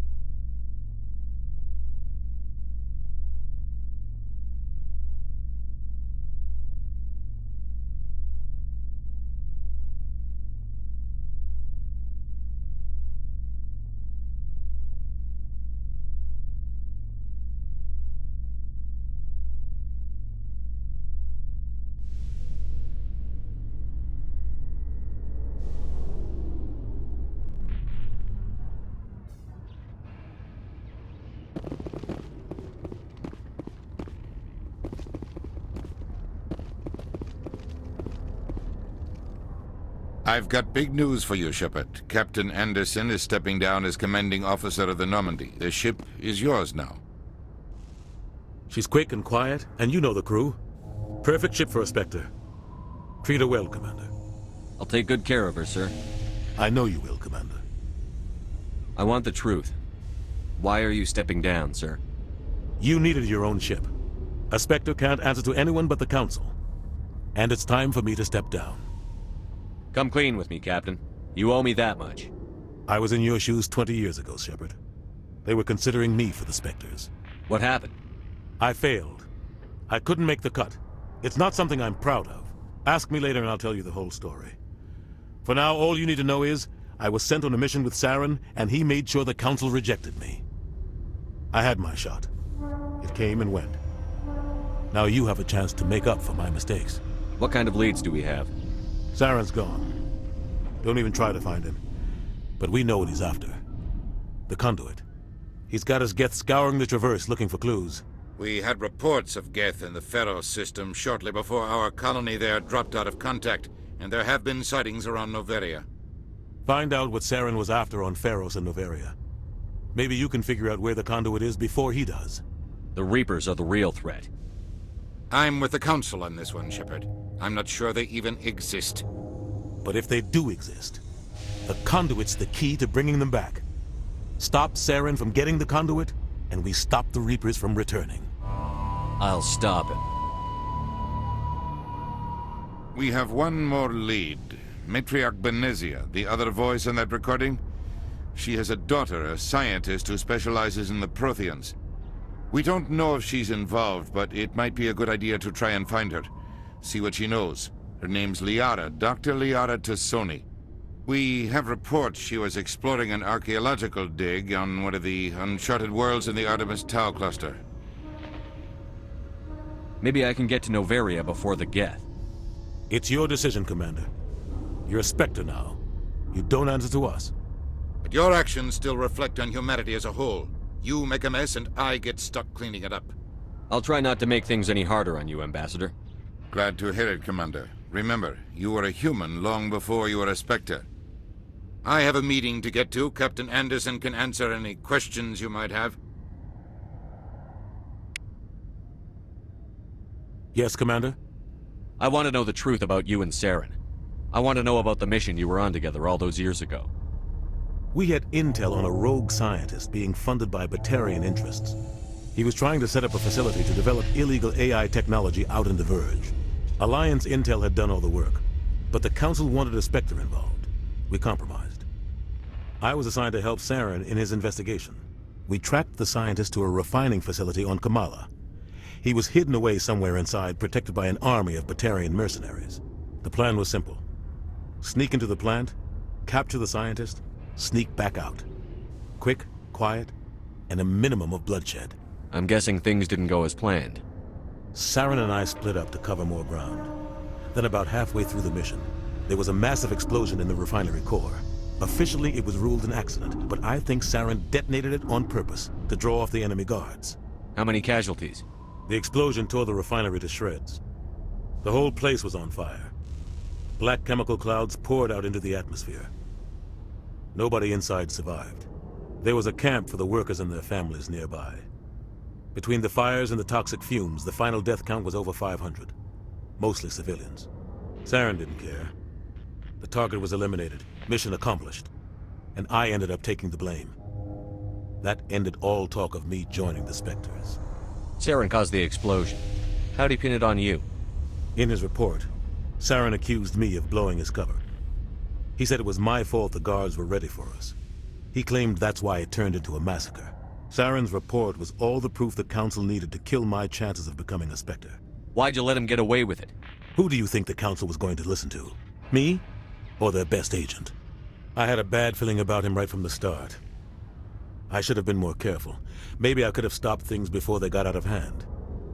I've got big news for you, Shepard. Captain Anderson is stepping down as commanding officer of the Normandy. The ship is yours now. She's quick and quiet, and you know the crew. Perfect ship for a Spectre. Treat her well, Commander. I'll take good care of her, sir. I know you will, Commander. I want the truth. Why are you stepping down, sir? You needed your own ship. A Spectre can't answer to anyone but the Council. And it's time for me to step down. Come clean with me, Captain. You owe me that much. I was in your shoes 20 years ago, Shepard. They were considering me for the Spectres. What happened? I failed. I couldn't make the cut. It's not something I'm proud of. Ask me later and I'll tell you the whole story. For now, all you need to know is, I was sent on a mission with Saren, and he made sure the Council rejected me. I had my shot. It came and went. Now you have a chance to make up for my mistakes. What kind of leads do we have? Saren's gone. Don't even try to find him. But we know what he's after. The conduit. He's got his Geth scouring the Traverse looking for clues. We had reports of Geth in the Pharos system shortly before our colony there dropped out of contact, and there have been sightings around Noveria. Find out what Saren was after on Pharos and Noveria. Maybe you can figure out where the conduit is before he does. The Reapers are the real threat. I'm with the Council on this one, Shepard. I'm not sure they even exist. But if they do exist, the conduit's the key to bringing them back. Stop Saren from getting the conduit, and we stop the Reapers from returning. I'll stop him. We have one more lead. Matriarch Benezia, the other voice in that recording? She has a daughter, a scientist who specializes in the Protheans. We don't know if she's involved, but it might be a good idea to try and find her. See what she knows. Her name's Liara, Dr. Liara Tassoni. We have reports she was exploring an archaeological dig on one of the uncharted worlds in the Artemis Tau cluster. Maybe I can get to Noveria before the Geth. It's your decision, Commander. You're a Spectre now. You don't answer to us. But your actions still reflect on humanity as a whole. You make a mess and I get stuck cleaning it up. I'll try not to make things any harder on you, Ambassador. Glad to hear it, Commander. Remember, you were a human long before you were a Spectre. I have a meeting to get to. Captain Anderson can answer any questions you might have. Yes, Commander? I want to know the truth about you and Saren. I want to know about the mission you were on together all those years ago. We had intel on a rogue scientist being funded by Batarian interests. He was trying to set up a facility to develop illegal AI technology out in the Verge. Alliance intel had done all the work, but the Council wanted a Spectre involved. We compromised. I was assigned to help Saren in his investigation. We tracked the scientist to a refining facility on Kamala. He was hidden away somewhere inside, protected by an army of Batarian mercenaries. The plan was simple. Sneak into the plant, capture the scientist, sneak back out. Quick, quiet, and a minimum of bloodshed. I'm guessing things didn't go as planned. Saren and I split up to cover more ground. Then about halfway through the mission, there was a massive explosion in the refinery core. Officially, it was ruled an accident, but I think Saren detonated it on purpose to draw off the enemy guards. How many casualties? The explosion tore the refinery to shreds. The whole place was on fire. Black chemical clouds poured out into the atmosphere. Nobody inside survived. There was a camp for the workers and their families nearby. Between the fires and the toxic fumes, the final death count was over 500. Mostly civilians. Saren didn't care. The target was eliminated, mission accomplished. And I ended up taking the blame. That ended all talk of me joining the Spectres. Saren caused the explosion. How'd he pin it on you? In his report, Saren accused me of blowing his cover. He said it was my fault the guards were ready for us. He claimed that's why it turned into a massacre. Saren's report was all the proof the Council needed to kill my chances of becoming a Spectre. Why'd you let him get away with it? Who do you think the Council was going to listen to? Me? Or their best agent? I had a bad feeling about him right from the start. I should have been more careful. Maybe I could have stopped things before they got out of hand.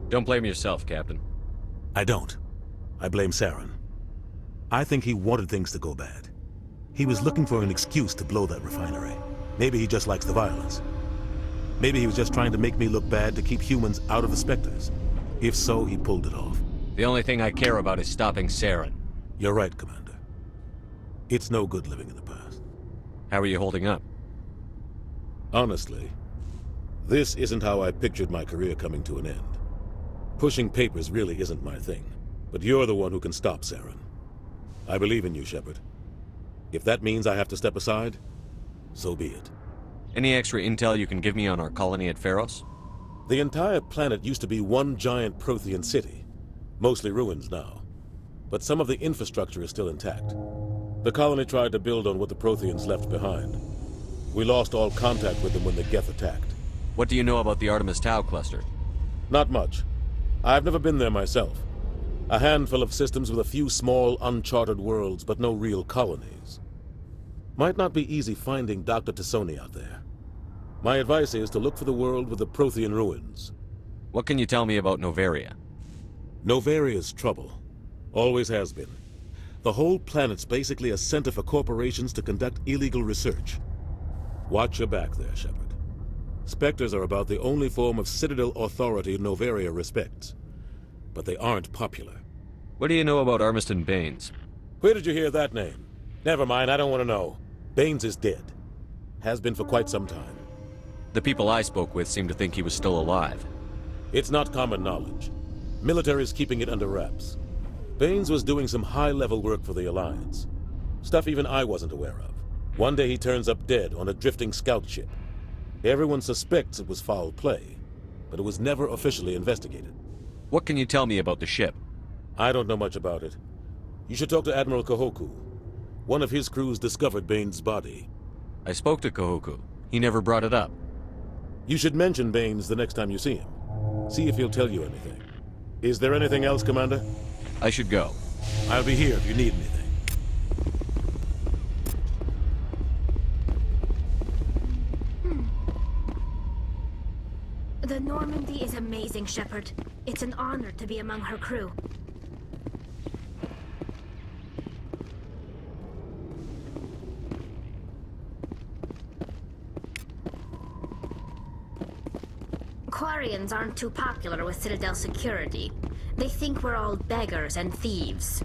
Don't blame yourself, Captain. I don't. I blame Saren. I think he wanted things to go bad. He was looking for an excuse to blow that refinery. Maybe he just likes the violence. Maybe he was just trying to make me look bad to keep humans out of the Spectres. If so, he pulled it off. The only thing I care about is stopping Saren. You're right, Commander. It's no good living in the past. How are you holding up? Honestly, this isn't how I pictured my career coming to an end. Pushing papers really isn't my thing, but you're the one who can stop Saren. I believe in you, Shepard. If that means I have to step aside, so be it. Any extra intel you can give me on our colony at Pharos? The entire planet used to be one giant Prothean city, mostly ruins now. But some of the infrastructure is still intact. The colony tried to build on what the Protheans left behind. We lost all contact with them when the Geth attacked. What do you know about the Artemis Tau cluster? Not much. I've never been there myself. A handful of systems with a few small, uncharted worlds, but no real colonies. Might not be easy finding Dr. Tassoni out there. My advice is to look for the world with the Prothean ruins. What can you tell me about Noveria? Noveria's trouble. Always has been. The whole planet's basically a center for corporations to conduct illegal research. Watch your back there, Shepard. Spectres are about the only form of Citadel authority Noveria respects. But they aren't popular. What do you know about Armiston Baines? Where did you hear that name? Never mind, I don't want to know. Baines is dead. Has been for quite some time. The people I spoke with seem to think he was still alive. It's not common knowledge. Military's keeping it under wraps. Baines was doing some high-level work for the Alliance. Stuff even I wasn't aware of. One day he turns up dead on a drifting scout ship. Everyone suspects it was foul play, but it was never officially investigated. What can you tell me about the ship? I don't know much about it. You should talk to Admiral Kahoku. One of his crews discovered Baines' body. I spoke to Kahoku. He never brought it up. You should mention Baines the next time you see him. See if he'll tell you anything. Is there anything else, Commander? I should go. I'll be here if you need anything. The Normandy is amazing, Shepard. It's an honor to be among her crew. Quarians aren't too popular with Citadel security. They think we're all beggars and thieves.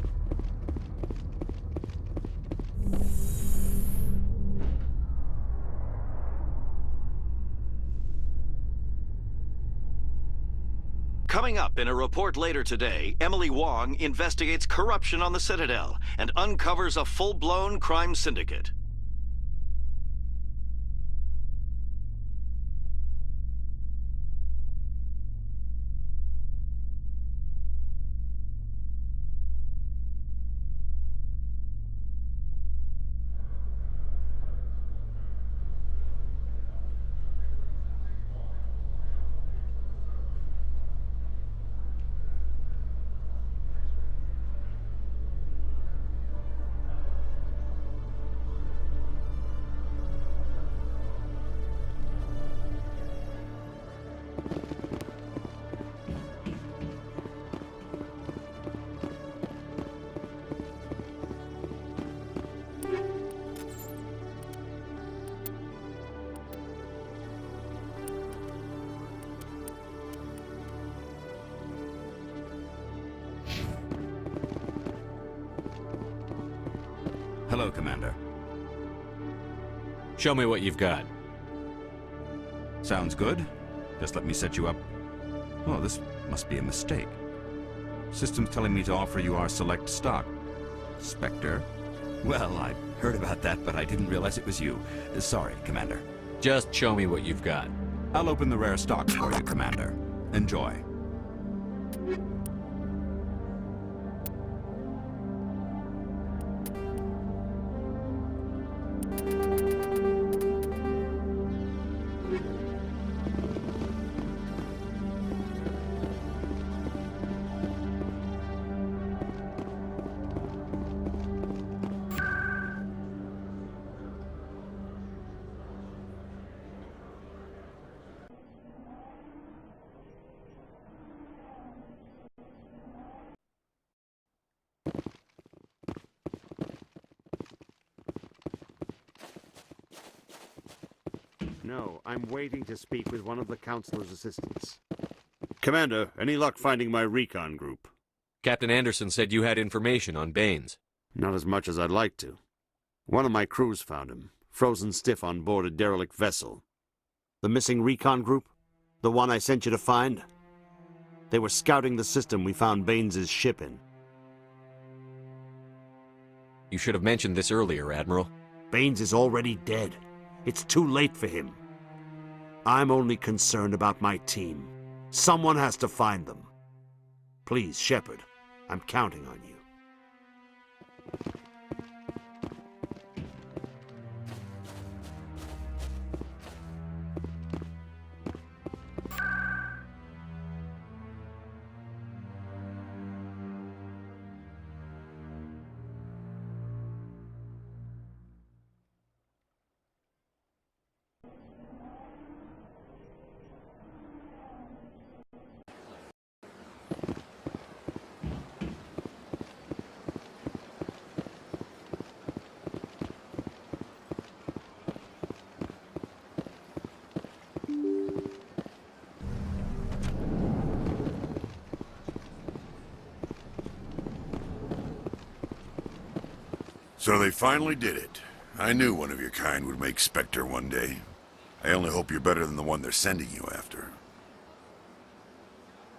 Coming up in a report later today, Emily Wong investigates corruption on the Citadel and uncovers a full-blown crime syndicate. Hello, Commander. Show me what you've got. Sounds good. Just let me set you up. Oh, this must be a mistake. System's telling me to offer you our select stock. Spectre? Well, I heard about that, but I didn't realize it was you. Sorry, Commander. Just show me what you've got. I'll open the rare stock for you, Commander. Enjoy. No, I'm waiting to speak with one of the Counselor's assistants. Commander, any luck finding my recon group? Captain Anderson said you had information on Baines. Not as much as I'd like to. One of my crews found him, frozen stiff on board a derelict vessel. The missing recon group? The one I sent you to find? They were scouting the system we found Baines' ship in. You should have mentioned this earlier, Admiral. Baines is already dead. It's too late for him. I'm only concerned about my team. Someone has to find them. Please, Shepard, I'm counting on you. So they finally did it. I knew one of your kind would make Spectre one day. I only hope you're better than the one they're sending you after.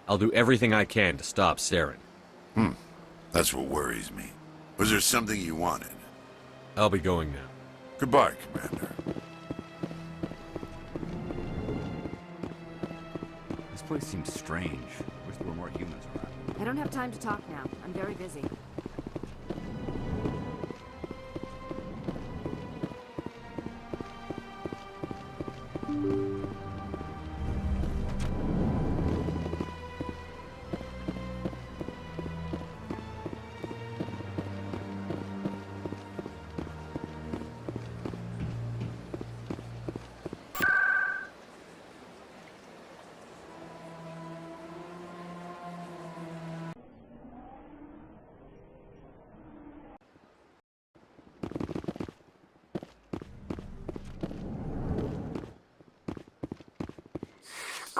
I'll do everything I can to stop Saren. That's what worries me. Was there something you wanted? I'll be going now. Goodbye, Commander. This place seems strange. Wish there were more humans around. I don't have time to talk now. I'm very busy.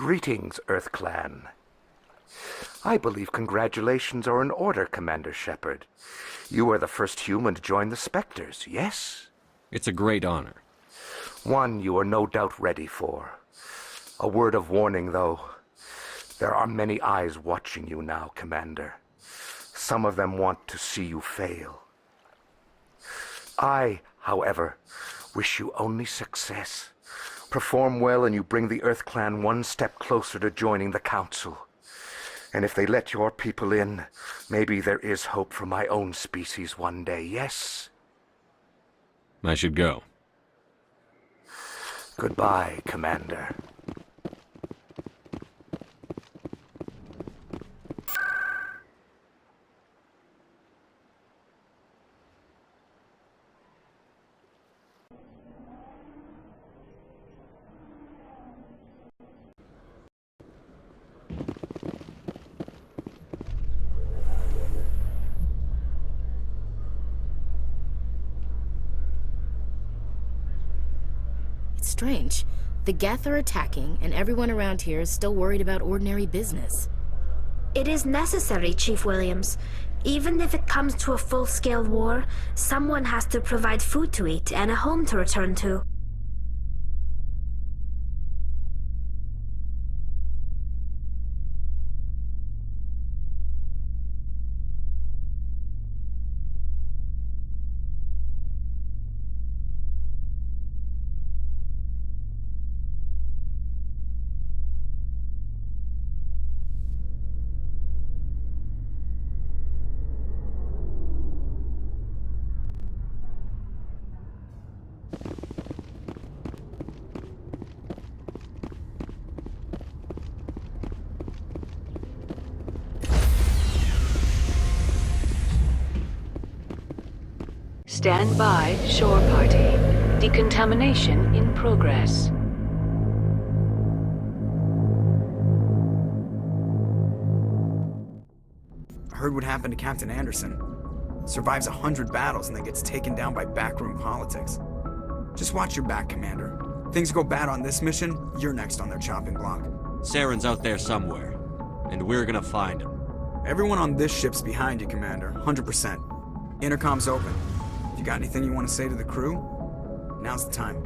Greetings, Earth Clan. I believe congratulations are in order, Commander Shepard. You are the first human to join the Spectres, yes? It's a great honor. One you are no doubt ready for. A word of warning, though. There are many eyes watching you now, Commander. Some of them want to see you fail. I, however, wish you only success. Perform well and you bring the Earth Clan one step closer to joining the Council. And if they let your people in, maybe there is hope for my own species one day, yes? I should go. Goodbye, Commander. Strange. The Geth are attacking, and everyone around here is still worried about ordinary business. It is necessary, Chief Williams. Even if it comes to a full-scale war, someone has to provide food to eat and a home to return to. Stand by, shore party. Decontamination in progress. Heard what happened to Captain Anderson. Survives 100 battles and then gets taken down by backroom politics. Just watch your back, Commander. Things go bad on this mission, you're next on their chopping block. Saren's out there somewhere, and we're gonna find him. Everyone on this ship's behind you, Commander. 100%. Intercom's open. If you got anything you want to say to the crew, now's the time.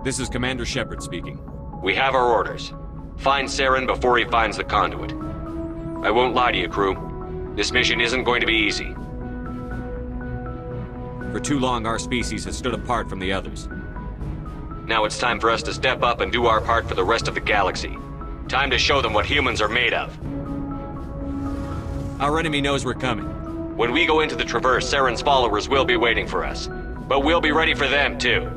This is Commander Shepard speaking. We have our orders. Find Saren before he finds the conduit. I won't lie to you, crew. This mission isn't going to be easy. For too long, our species has stood apart from the others. Now it's time for us to step up and do our part for the rest of the galaxy. Time to show them what humans are made of. Our enemy knows we're coming. When we go into the Traverse, Saren's followers will be waiting for us. But we'll be ready for them, too.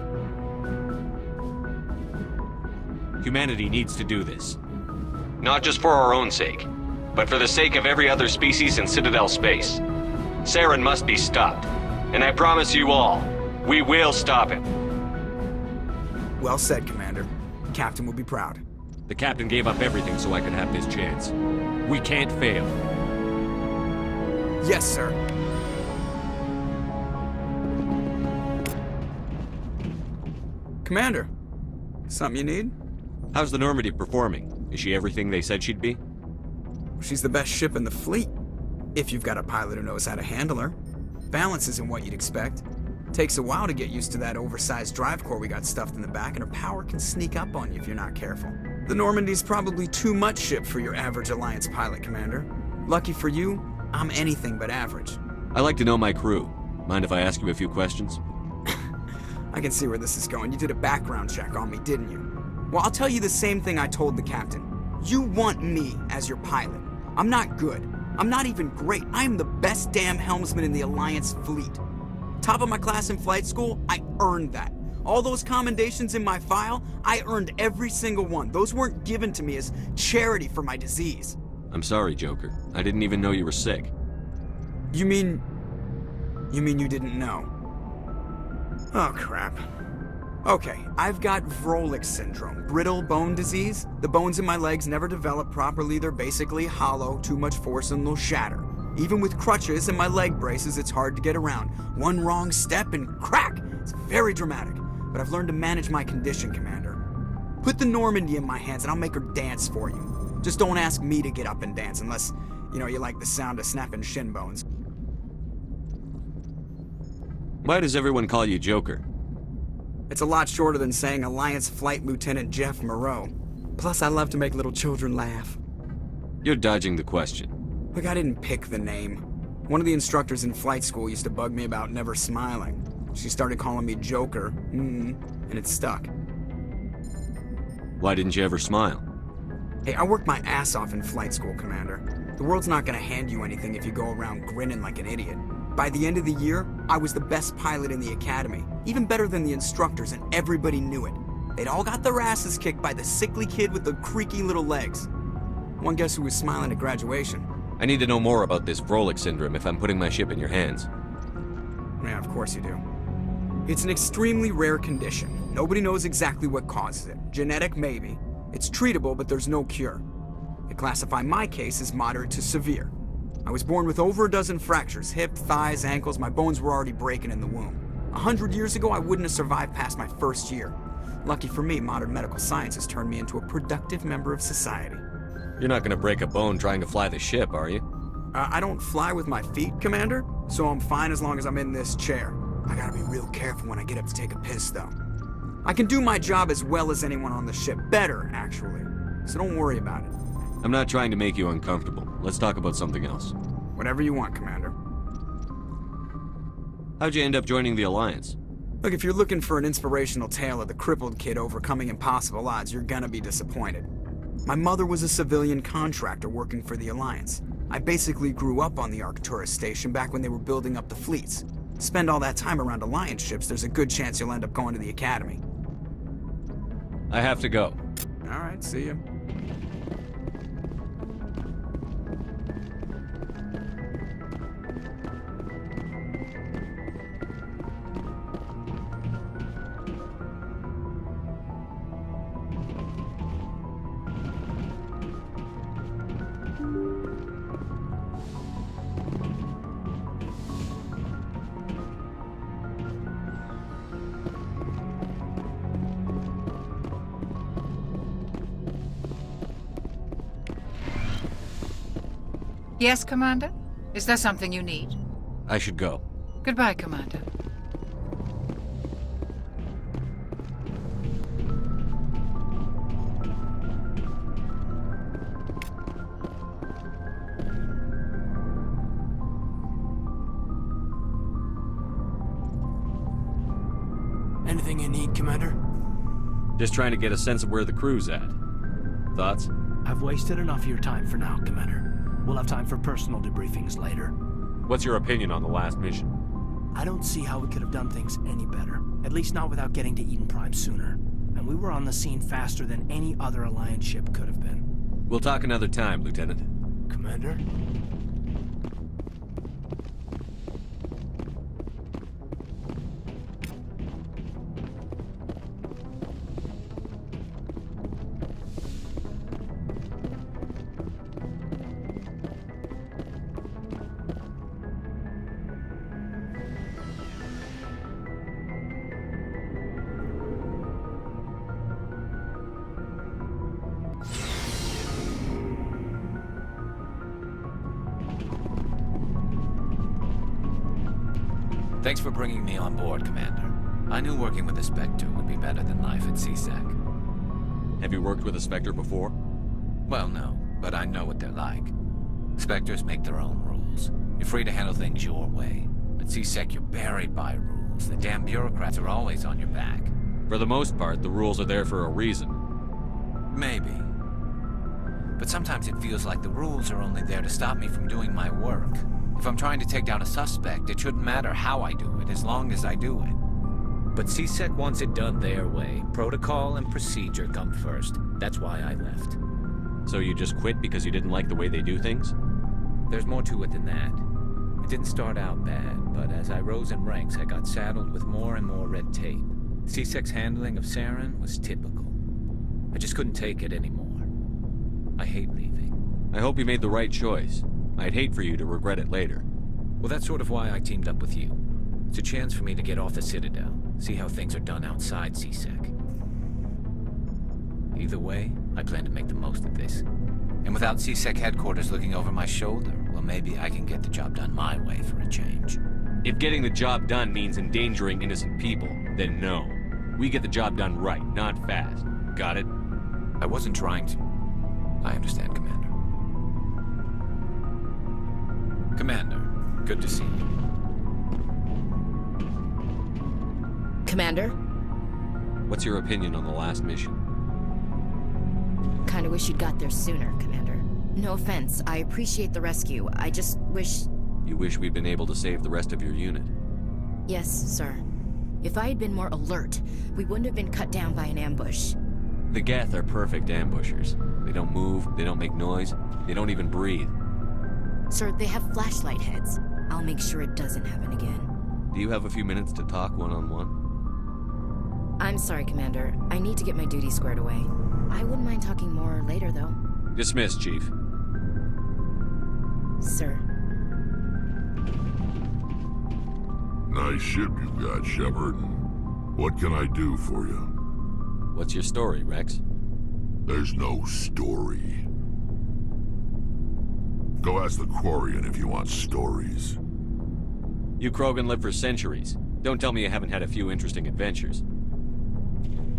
Humanity needs to do this. Not just for our own sake, but for the sake of every other species in Citadel space. Saren must be stopped. And I promise you all, we will stop him. Well said, Commander. Captain will be proud. The Captain gave up everything so I could have this chance. We can't fail. Yes, sir. Commander, something you need? How's the Normandy performing? Is she everything they said she'd be? She's the best ship in the fleet, if you've got a pilot who knows how to handle her. Balance isn't what you'd expect. Takes a while to get used to that oversized drive core we got stuffed in the back, and her power can sneak up on you if you're not careful. The Normandy's probably too much ship for your average Alliance pilot, Commander. Lucky for you, I'm anything but average. I like to know my crew. Mind if I ask you a few questions? I can see where this is going. You did a background check on me, didn't you? Well, I'll tell you the same thing I told the captain. You want me as your pilot. I'm not good. I'm not even great. I am the best damn helmsman in the Alliance fleet. Top of my class in flight school, I earned that. All those commendations in my file, I earned every single one. Those weren't given to me as charity for my disease. I'm sorry, Joker. I didn't even know you were sick. You mean you didn't know? Oh, crap. Okay, I've got Vrolik syndrome, brittle bone disease. The bones in my legs never develop properly. They're basically hollow, too much force and they'll shatter. Even with crutches and my leg braces, it's hard to get around. One wrong step and crack! It's very dramatic. But I've learned to manage my condition, Commander. Put the Normandy in my hands and I'll make her dance for you. Just don't ask me to get up and dance unless, you know, you like the sound of snapping shin bones. Why does everyone call you Joker? It's a lot shorter than saying Alliance Flight Lieutenant Jeff Moreau. Plus, I love to make little children laugh. You're dodging the question. Look, I didn't pick the name. One of the instructors in flight school used to bug me about never smiling. She started calling me Joker, and it stuck. Why didn't you ever smile? Hey, I worked my ass off in flight school, Commander. The world's not gonna hand you anything if you go around grinning like an idiot. By the end of the year, I was the best pilot in the academy, even better than the instructors, and everybody knew it. They'd all got their asses kicked by the sickly kid with the creaky little legs. One guess who was smiling at graduation? I need to know more about this Vrolik syndrome if I'm putting my ship in your hands. Yeah, of course you do. It's an extremely rare condition. Nobody knows exactly what causes it. Genetic, maybe. It's treatable, but there's no cure. They classify my case as moderate to severe. I was born with over a dozen fractures, hip, thighs, ankles. My bones were already breaking in the womb. 100 years ago, I wouldn't have survived past my first year. Lucky for me, modern medical science has turned me into a productive member of society. You're not gonna break a bone trying to fly the ship, are you? I don't fly with my feet, Commander, so I'm fine as long as I'm in this chair. I gotta be real careful when I get up to take a piss, though. I can do my job as well as anyone on the ship. Better, actually. So don't worry about it. I'm not trying to make you uncomfortable. Let's talk about something else. Whatever you want, Commander. How'd you end up joining the Alliance? Look, if you're looking for an inspirational tale of the crippled kid overcoming impossible odds, you're gonna be disappointed. My mother was a civilian contractor working for the Alliance. I basically grew up on the Arcturus station back when they were building up the fleets. Spend all that time around Alliance ships, there's a good chance you'll end up going to the Academy. I have to go. Alright, see ya. Yes, Commander? Is there something you need? I should go. Goodbye, Commander. Anything you need, Commander? Just trying to get a sense of where the crew's at. Thoughts? I've wasted enough of your time for now, Commander. We'll have time for personal debriefings later. What's your opinion on the last mission? I don't see how we could have done things any better. At least not without getting to Eden Prime sooner. And we were on the scene faster than any other Alliance ship could have been. We'll talk another time, Lieutenant. Commander? Thanks for bringing me on board, Commander. I knew working with a Spectre would be better than life at CSEC. Have you worked with a Spectre before? Well, no, but I know what they're like. Spectres make their own rules. You're free to handle things your way. At CSEC, you're buried by rules. The damn bureaucrats are always on your back. For the most part, the rules are there for a reason. Maybe. But sometimes it feels like the rules are only there to stop me from doing my work. If I'm trying to take down a suspect, it shouldn't matter how I do it, as long as I do it. But CSEC wants it done their way. Protocol and procedure come first. That's why I left. So you just quit because you didn't like the way they do things? There's more to it than that. It didn't start out bad, but as I rose in ranks, I got saddled with more and more red tape. CSEC's handling of Saren was typical. I just couldn't take it anymore. I hate leaving. I hope you made the right choice. I'd hate for you to regret it later. Well, that's sort of why I teamed up with you. It's a chance for me to get off the Citadel, see how things are done outside CSEC. Either way, I plan to make the most of this. And without CSEC headquarters looking over my shoulder, well, maybe I can get the job done my way for a change. If getting the job done means endangering innocent people, then no. We get the job done right, not fast. Got it? I wasn't trying to. I understand, Commander. Commander, good to see you. Commander? What's your opinion on the last mission? Kinda wish you'd got there sooner, Commander. No offense, I appreciate the rescue. I just wish... You wish we'd been able to save the rest of your unit? Yes, sir. If I had been more alert, we wouldn't have been cut down by an ambush. The Geth are perfect ambushers. They don't move, they don't make noise, they don't even breathe. Sir, they have flashlight heads. I'll make sure it doesn't happen again. Do you have a few minutes to talk one-on-one? I'm sorry, Commander. I need to get my duty squared away. I wouldn't mind talking more later, though. Dismissed, Chief. Sir. Nice ship you've got, Shepard. What can I do for you? What's your story, Rex? There's no story. Go ask the Quarian if you want stories. You Krogan live for centuries. Don't tell me you haven't had a few interesting adventures.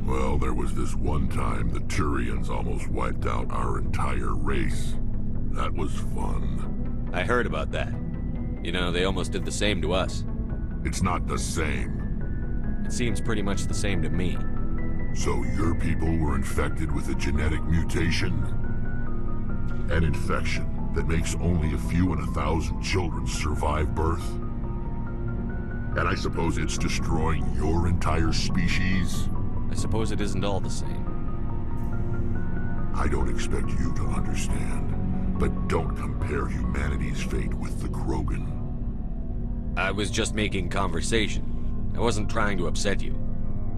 Well, there was this one time the Turians almost wiped out our entire race. That was fun. I heard about that. You know, they almost did the same to us. It's not the same. It seems pretty much the same to me. So your people were infected with a genetic mutation? An infection that makes only a few in 1,000 children survive birth? And I suppose it's destroying your entire species? I suppose it isn't all the same. I don't expect you to understand, but don't compare humanity's fate with the Krogan. I was just making conversation. I wasn't trying to upset you.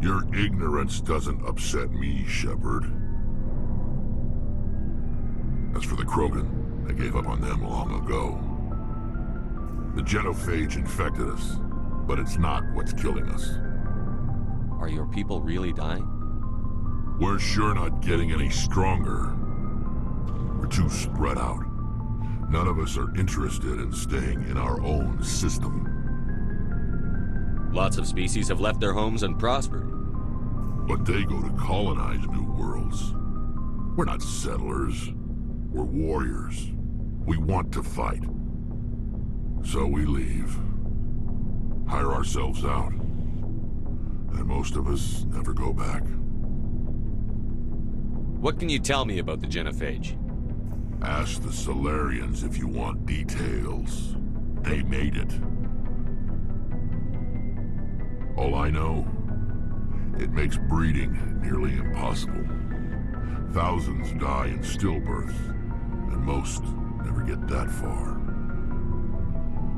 Your ignorance doesn't upset me, Shepard. As for the Krogan, I gave up on them long ago. The genophage infected us, but it's not what's killing us. Are your people really dying? We're sure not getting any stronger. We're too spread out. None of us are interested in staying in our own system. Lots of species have left their homes and prospered. But they go to colonize new worlds. We're not settlers. We're warriors. We want to fight. So we leave. Hire ourselves out. And most of us never go back. What can you tell me about the genophage? Ask the Solarians if you want details. They made it. All I know, it makes breeding nearly impossible. Thousands die in stillbirth, and most never get that far.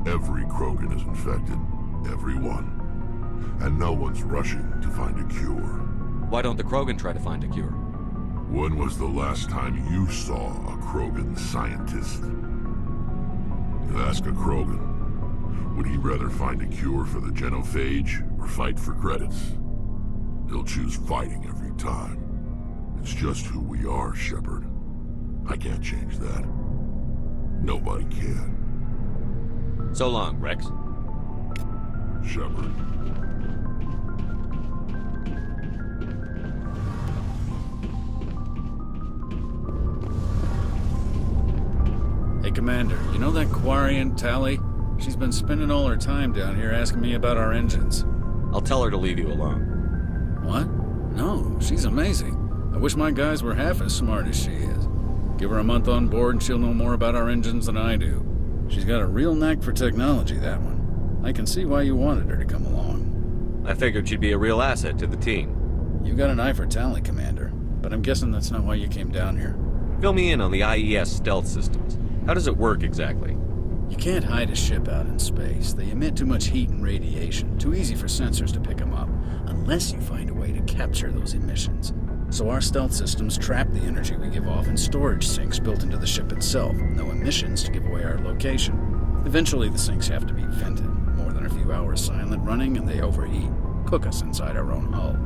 Every Krogan is infected, every one. And no one's rushing to find a cure. Why don't the Krogan try to find a cure? When was the last time you saw a Krogan scientist? You ask a Krogan, would he rather find a cure for the genophage or fight for credits? He'll choose fighting every time. It's just who we are, Shepard. I can't change that. Nobody can. So long, Rex. Shepard. Hey, Commander, you know that Quarian, Tally? She's been spending all her time down here asking me about our engines. I'll tell her to leave you alone. What? No, she's amazing. I wish my guys were half as smart as she is. Give her a month on board and she'll know more about our engines than I do. She's got a real knack for technology, that one. I can see why you wanted her to come along. I figured she'd be a real asset to the team. You got an eye for Tally, Commander, but I'm guessing that's not why you came down here. Fill me in on the IES stealth systems. How does it work exactly? You can't hide a ship out in space. They emit too much heat and radiation. Too easy for sensors to pick them up, unless you find a way to capture those emissions. So our stealth systems trap the energy we give off in storage sinks built into the ship itself. No emissions to give away our location. Eventually the sinks have to be vented. More than a few hours silent running and they overheat. Cook us inside our own hull.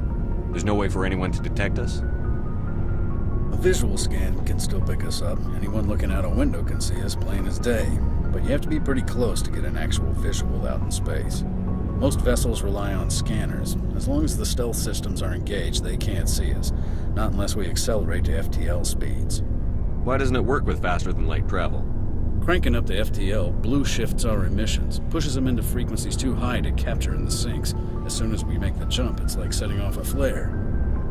There's no way for anyone to detect us? visual scan can still pick us up. Anyone looking out a window can see us plain as day. But you have to be pretty close to get an actual visual out in space. Most vessels rely on scanners. As long as the stealth systems are engaged, they can't see us. Not unless we accelerate to FTL speeds. Why doesn't it work with faster-than-light travel? Cranking up to FTL blue shifts our emissions, pushes them into frequencies too high to capture in the sinks. As soon as we make the jump, it's like setting off a flare.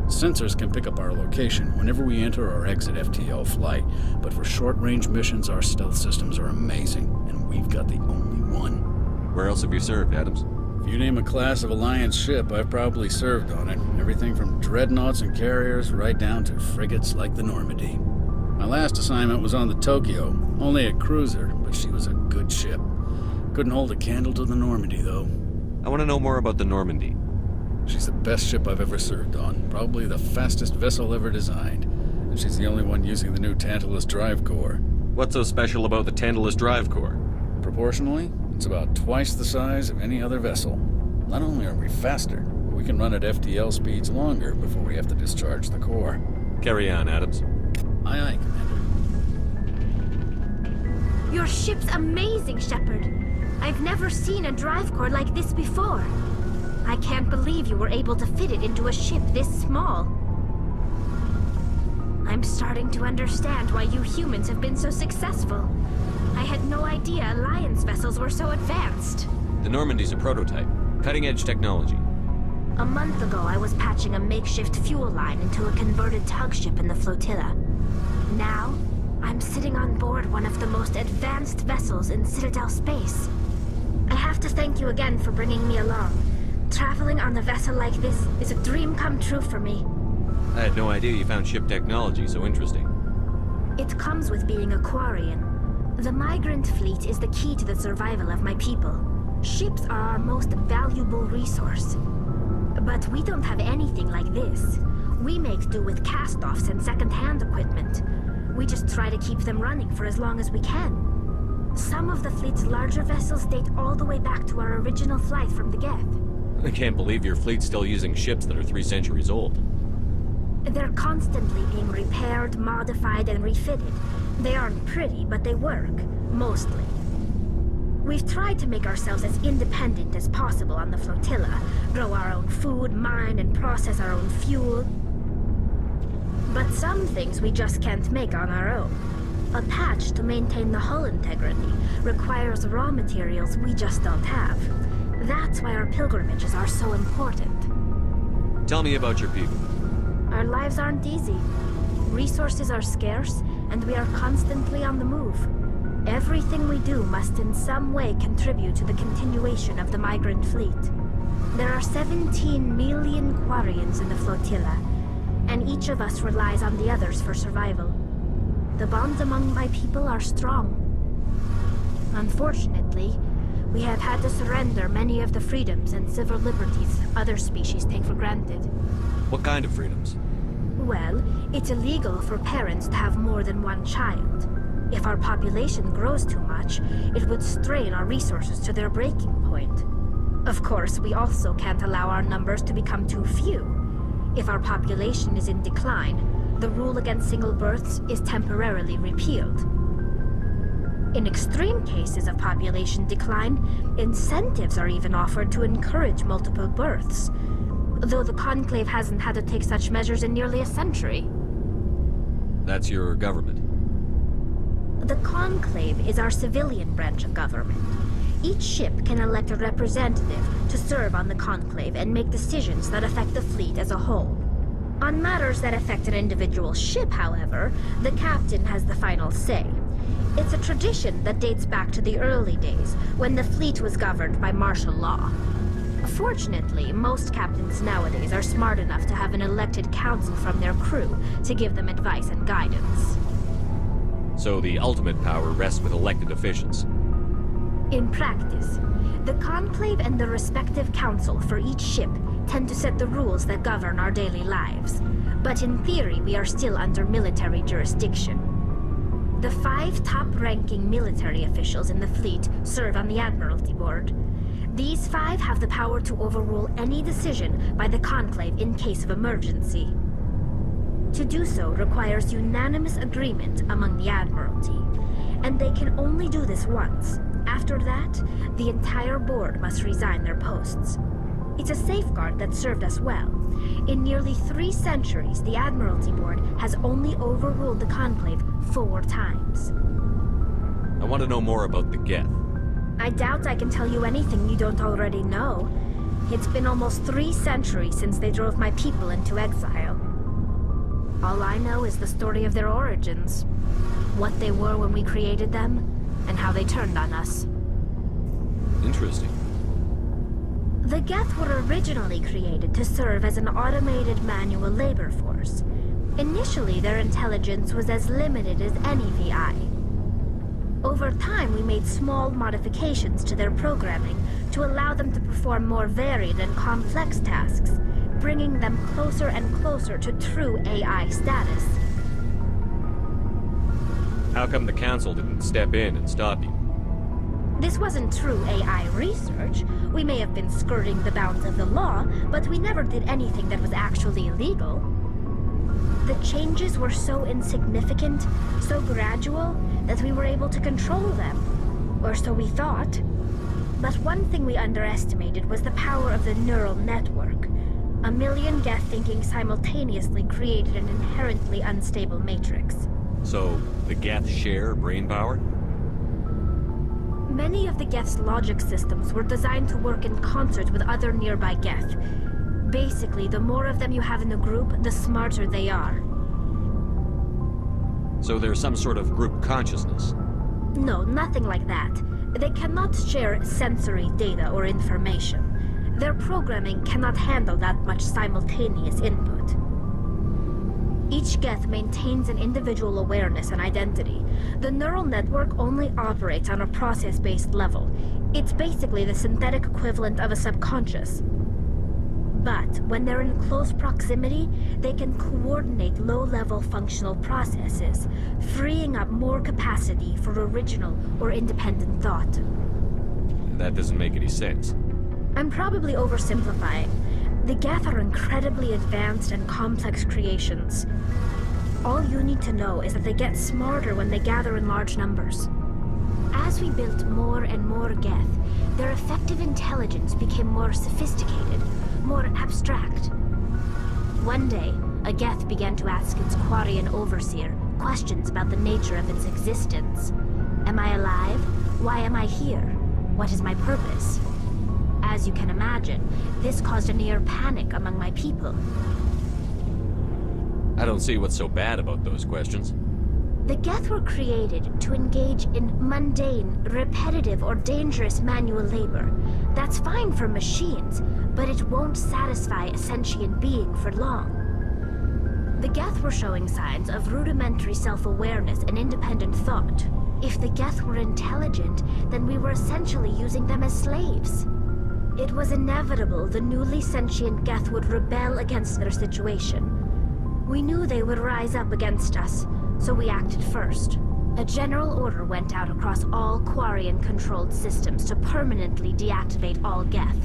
Sensors can pick up our location whenever we enter or exit FTL flight, but for short-range missions, our stealth systems are amazing, and we've got the only one. Where else have you served, Adams? If you name a class of Alliance ship, I've probably served on it. Everything from dreadnoughts and carriers right down to frigates like the Normandy. My last assignment was on the Tokyo, only a cruiser, but she was a good ship. Couldn't hold a candle to the Normandy, though. I want to know more about the Normandy. She's the best ship I've ever served on, probably the fastest vessel ever designed. And she's the only one using the new Tantalus drive core. What's so special about the Tantalus drive core? Proportionally, it's about twice the size of any other vessel. Not only are we faster, but we can run at FTL speeds longer before we have to discharge the core. Carry on, Adams. Aye, aye, Commander. Your ship's amazing, Shepard. I've never seen a drive core like this before. I can't believe you were able to fit it into a ship this small. I'm starting to understand why you humans have been so successful. I had no idea Alliance vessels were so advanced. The Normandy's a prototype. Cutting-edge technology. A month ago, I was patching a makeshift fuel line into a converted tug ship in the flotilla. Now, I'm sitting on board one of the most advanced vessels in Citadel space. I have to thank you again for bringing me along. Traveling on a vessel like this is a dream come true for me. I had no idea you found ship technology so interesting. It comes with being a Quarian. The migrant fleet is the key to the survival of my people. Ships are our most valuable resource. But we don't have anything like this. We make do with cast-offs and second-hand equipment. We just try to keep them running for as long as we can. Some of the fleet's larger vessels date all the way back to our original flight from the Geth. I can't believe your fleet's still using ships that are 3 centuries old. They're constantly being repaired, modified, and refitted. They aren't pretty, but they work. Mostly. We've tried to make ourselves as independent as possible on the flotilla. Grow our own food, mine, and process our own fuel. But some things we just can't make on our own. A patch to maintain the hull integrity requires raw materials we just don't have. That's why our pilgrimages are so important. Tell me about your people. Our lives aren't easy. Resources are scarce, and we are constantly on the move. Everything we do must in some way contribute to the continuation of the migrant fleet. There are 17 million Quarians in the flotilla, and each of us relies on the others for survival. The bonds among my people are strong. Unfortunately, we have had to surrender many of the freedoms and civil liberties other species take for granted. What kind of freedoms? Well, it's illegal for parents to have more than one child. If our population grows too much, it would strain our resources to their breaking point. Of course, we also can't allow our numbers to become too few. If our population is in decline, the rule against single births is temporarily repealed. In extreme cases of population decline, incentives are even offered to encourage multiple births, though the Conclave hasn't had to take such measures in nearly a century. That's your government. The Conclave is our civilian branch of government. Each ship can elect a representative to serve on the Conclave and make decisions that affect the fleet as a whole. On matters that affect an individual ship, however, the captain has the final say. It's a tradition that dates back to the early days, when the fleet was governed by martial law. Fortunately, most captains nowadays are smart enough to have an elected council from their crew to give them advice and guidance. So the ultimate power rests with elected officials. In practice, the Conclave and the respective council for each ship tend to set the rules that govern our daily lives. But in theory, we are still under military jurisdiction. The 5 top-ranking military officials in the fleet serve on the Admiralty Board. These 5 have the power to overrule any decision by the Conclave in case of emergency. To do so requires unanimous agreement among the Admiralty, and they can only do this once. After that, the entire board must resign their posts. It's a safeguard that served us well. In nearly 3 centuries, the Admiralty Board has only overruled the Conclave 4 times. I want to know more about the Geth. I doubt I can tell you anything you don't already know. It's been almost 3 centuries since they drove my people into exile. All I know is the story of their origins, what they were when we created them, and how they turned on us. Interesting. The Geth were originally created to serve as an automated manual labor force. Initially, their intelligence was as limited as any VI. Over time, we made small modifications to their programming to allow them to perform more varied and complex tasks, bringing them closer and closer to true AI status. How come the Council didn't step in and stop you? This wasn't true AI research. We may have been skirting the bounds of the law, but we never did anything that was actually illegal. The changes were so insignificant, so gradual, that we were able to control them. Or so we thought. But one thing we underestimated was the power of the neural network. 1 million Geth thinking simultaneously created an inherently unstable matrix. So, the Geth share brain power? Many of the Geth's logic systems were designed to work in concert with other nearby Geth. Basically, the more of them you have in the group, the smarter they are. So there's some sort of group consciousness? No, nothing like that. They cannot share sensory data or information. Their programming cannot handle that much simultaneous input. Each Geth maintains an individual awareness and identity. The neural network only operates on a process-based level. It's basically the synthetic equivalent of a subconscious. But when they're in close proximity, they can coordinate low-level functional processes, freeing up more capacity for original or independent thought. That doesn't make any sense. I'm probably oversimplifying. The Geth are incredibly advanced and complex creations. All you need to know is that they get smarter when they gather in large numbers. As we built more and more Geth, their effective intelligence became more sophisticated, more abstract. One day, a Geth began to ask its Quarian overseer questions about the nature of its existence. Am I alive? Why am I here? What is my purpose? As you can imagine, this caused a near panic among my people. I don't see what's so bad about those questions. The Geth were created to engage in mundane, repetitive, or dangerous manual labor. That's fine for machines, but it won't satisfy a sentient being for long. The Geth were showing signs of rudimentary self-awareness and independent thought. If the Geth were intelligent, then we were essentially using them as slaves. It was inevitable the newly sentient Geth would rebel against their situation. We knew they would rise up against us, so we acted first. A general order went out across all Quarian-controlled systems to permanently deactivate all Geth.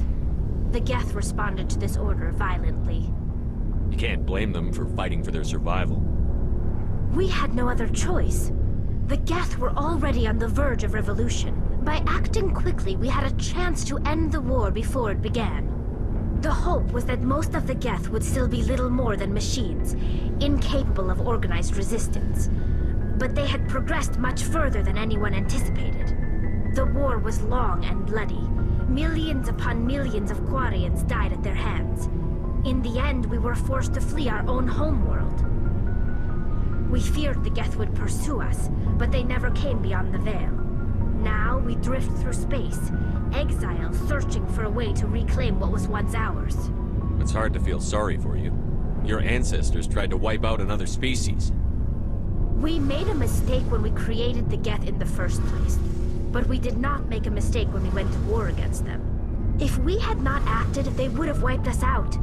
The Geth responded to this order violently. You can't blame them for fighting for their survival. We had no other choice. The Geth were already on the verge of revolution. By acting quickly, we had a chance to end the war before it began. The hope was that most of the Geth would still be little more than machines, incapable of organized resistance. But they had progressed much further than anyone anticipated. The war was long and bloody. Millions upon millions of Quarians died at their hands. In the end, we were forced to flee our own homeworld. We feared the Geth would pursue us, but they never came beyond the Veil. Now we drift through space, exile, searching for a way to reclaim what was once ours. It's hard to feel sorry for you. Your ancestors tried to wipe out another species. We made a mistake when we created the Geth in the first place, but we did not make a mistake when we went to war against them. If we had not acted, they would have wiped us out.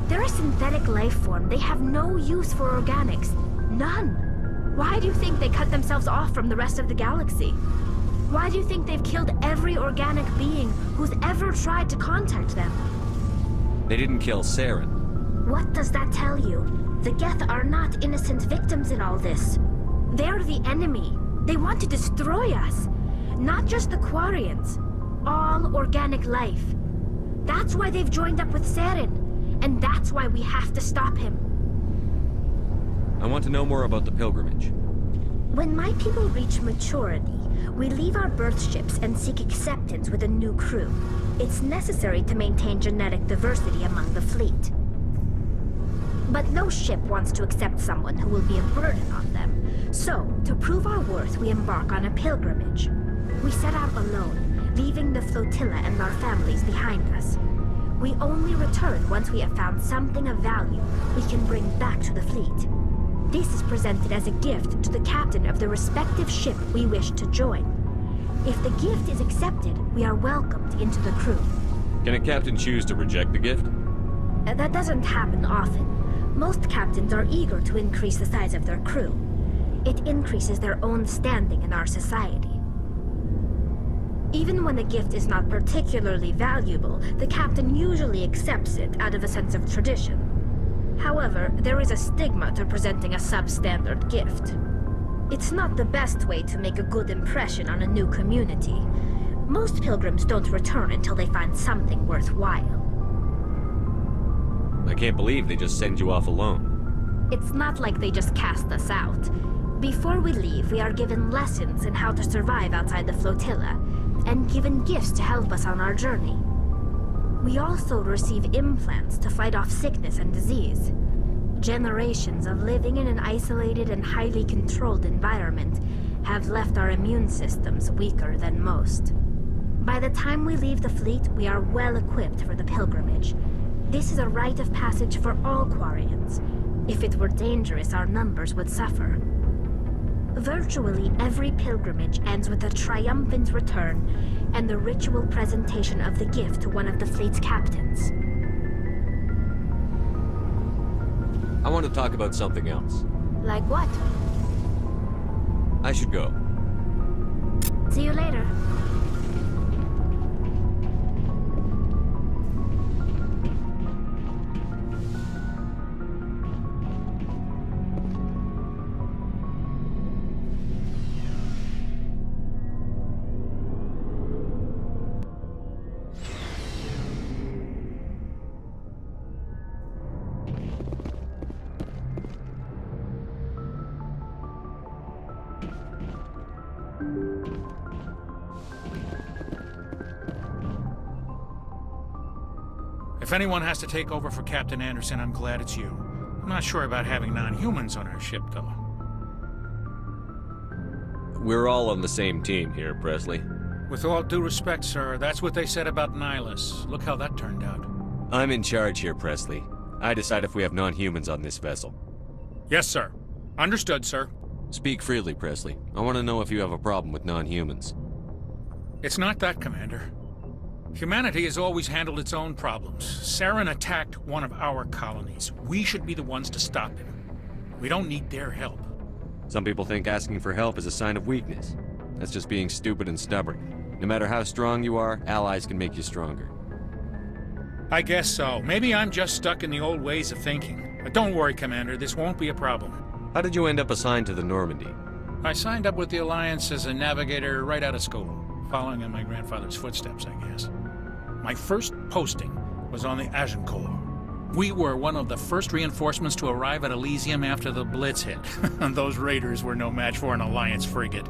They're a synthetic life form. They have no use for organics. None. Why do you think they cut themselves off from the rest of the galaxy? Why do you think they've killed every organic being who's ever tried to contact them? They didn't kill Saren. What does that tell you? The Geth are not innocent victims in all this. They're the enemy. They want to destroy us. Not just the Quarians. All organic life. That's why they've joined up with Saren. And that's why we have to stop him. I want to know more about the pilgrimage. When my people reach maturity, we leave our birth ships and seek acceptance with a new crew. It's necessary to maintain genetic diversity among the fleet. But no ship wants to accept someone who will be a burden on them. So, to prove our worth, we embark on a pilgrimage. We set out alone, leaving the flotilla and our families behind us. We only return once we have found something of value we can bring back to the fleet. This is presented as a gift to the captain of the respective ship we wish to join. If the gift is accepted, we are welcomed into the crew. Can a captain choose to reject the gift? That doesn't happen often. Most captains are eager to increase the size of their crew. It increases their own standing in our society. Even when a gift is not particularly valuable, the captain usually accepts it out of a sense of tradition. However, there is a stigma to presenting a substandard gift. It's not the best way to make a good impression on a new community. Most pilgrims don't return until they find something worthwhile. I can't believe they just send you off alone. It's not like they just cast us out. Before we leave, we are given lessons in how to survive outside the flotilla, and given gifts to help us on our journey. We also receive implants to fight off sickness and disease. Generations of living in an isolated and highly controlled environment have left our immune systems weaker than most. By the time we leave the fleet, we are well equipped for the pilgrimage. This is a rite of passage for all Quarians. If it were dangerous, our numbers would suffer. Virtually every pilgrimage ends with a triumphant return and the ritual presentation of the gift to one of the fleet's captains. I want to talk about something else. Like what? I should go. See you later. If anyone has to take over for Captain Anderson, I'm glad it's you. I'm not sure about having non-humans on our ship, though. We're all on the same team here, Presley. With all due respect, sir, that's what they said about Nihilus. Look how that turned out. I'm in charge here, Presley. I decide if we have non-humans on this vessel. Yes, sir. Understood, sir. Speak freely, Presley. I want to know if you have a problem with non-humans. It's not that, Commander. Humanity has always handled its own problems. Saren attacked one of our colonies. We should be the ones to stop him. We don't need their help. Some people think asking for help is a sign of weakness. That's just being stupid and stubborn. No matter how strong you are, allies can make you stronger. I guess so. Maybe I'm just stuck in the old ways of thinking. But don't worry, Commander, this won't be a problem. How did you end up assigned to the Normandy? I signed up with the Alliance as a navigator right out of school, following in my grandfather's footsteps, I guess. My first posting was on the Agincourt. We were one of the first reinforcements to arrive at Elysium after the Blitz hit. Those raiders were no match for an Alliance frigate.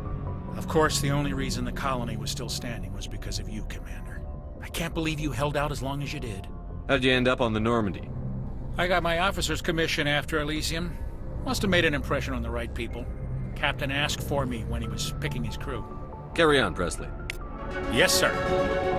Of course, the only reason the colony was still standing was because of you, Commander. I can't believe you held out as long as you did. How'd you end up on the Normandy? I got my officer's commission after Elysium. Must have made an impression on the right people. Captain asked for me when he was picking his crew. Carry on, Presley. Yes, sir.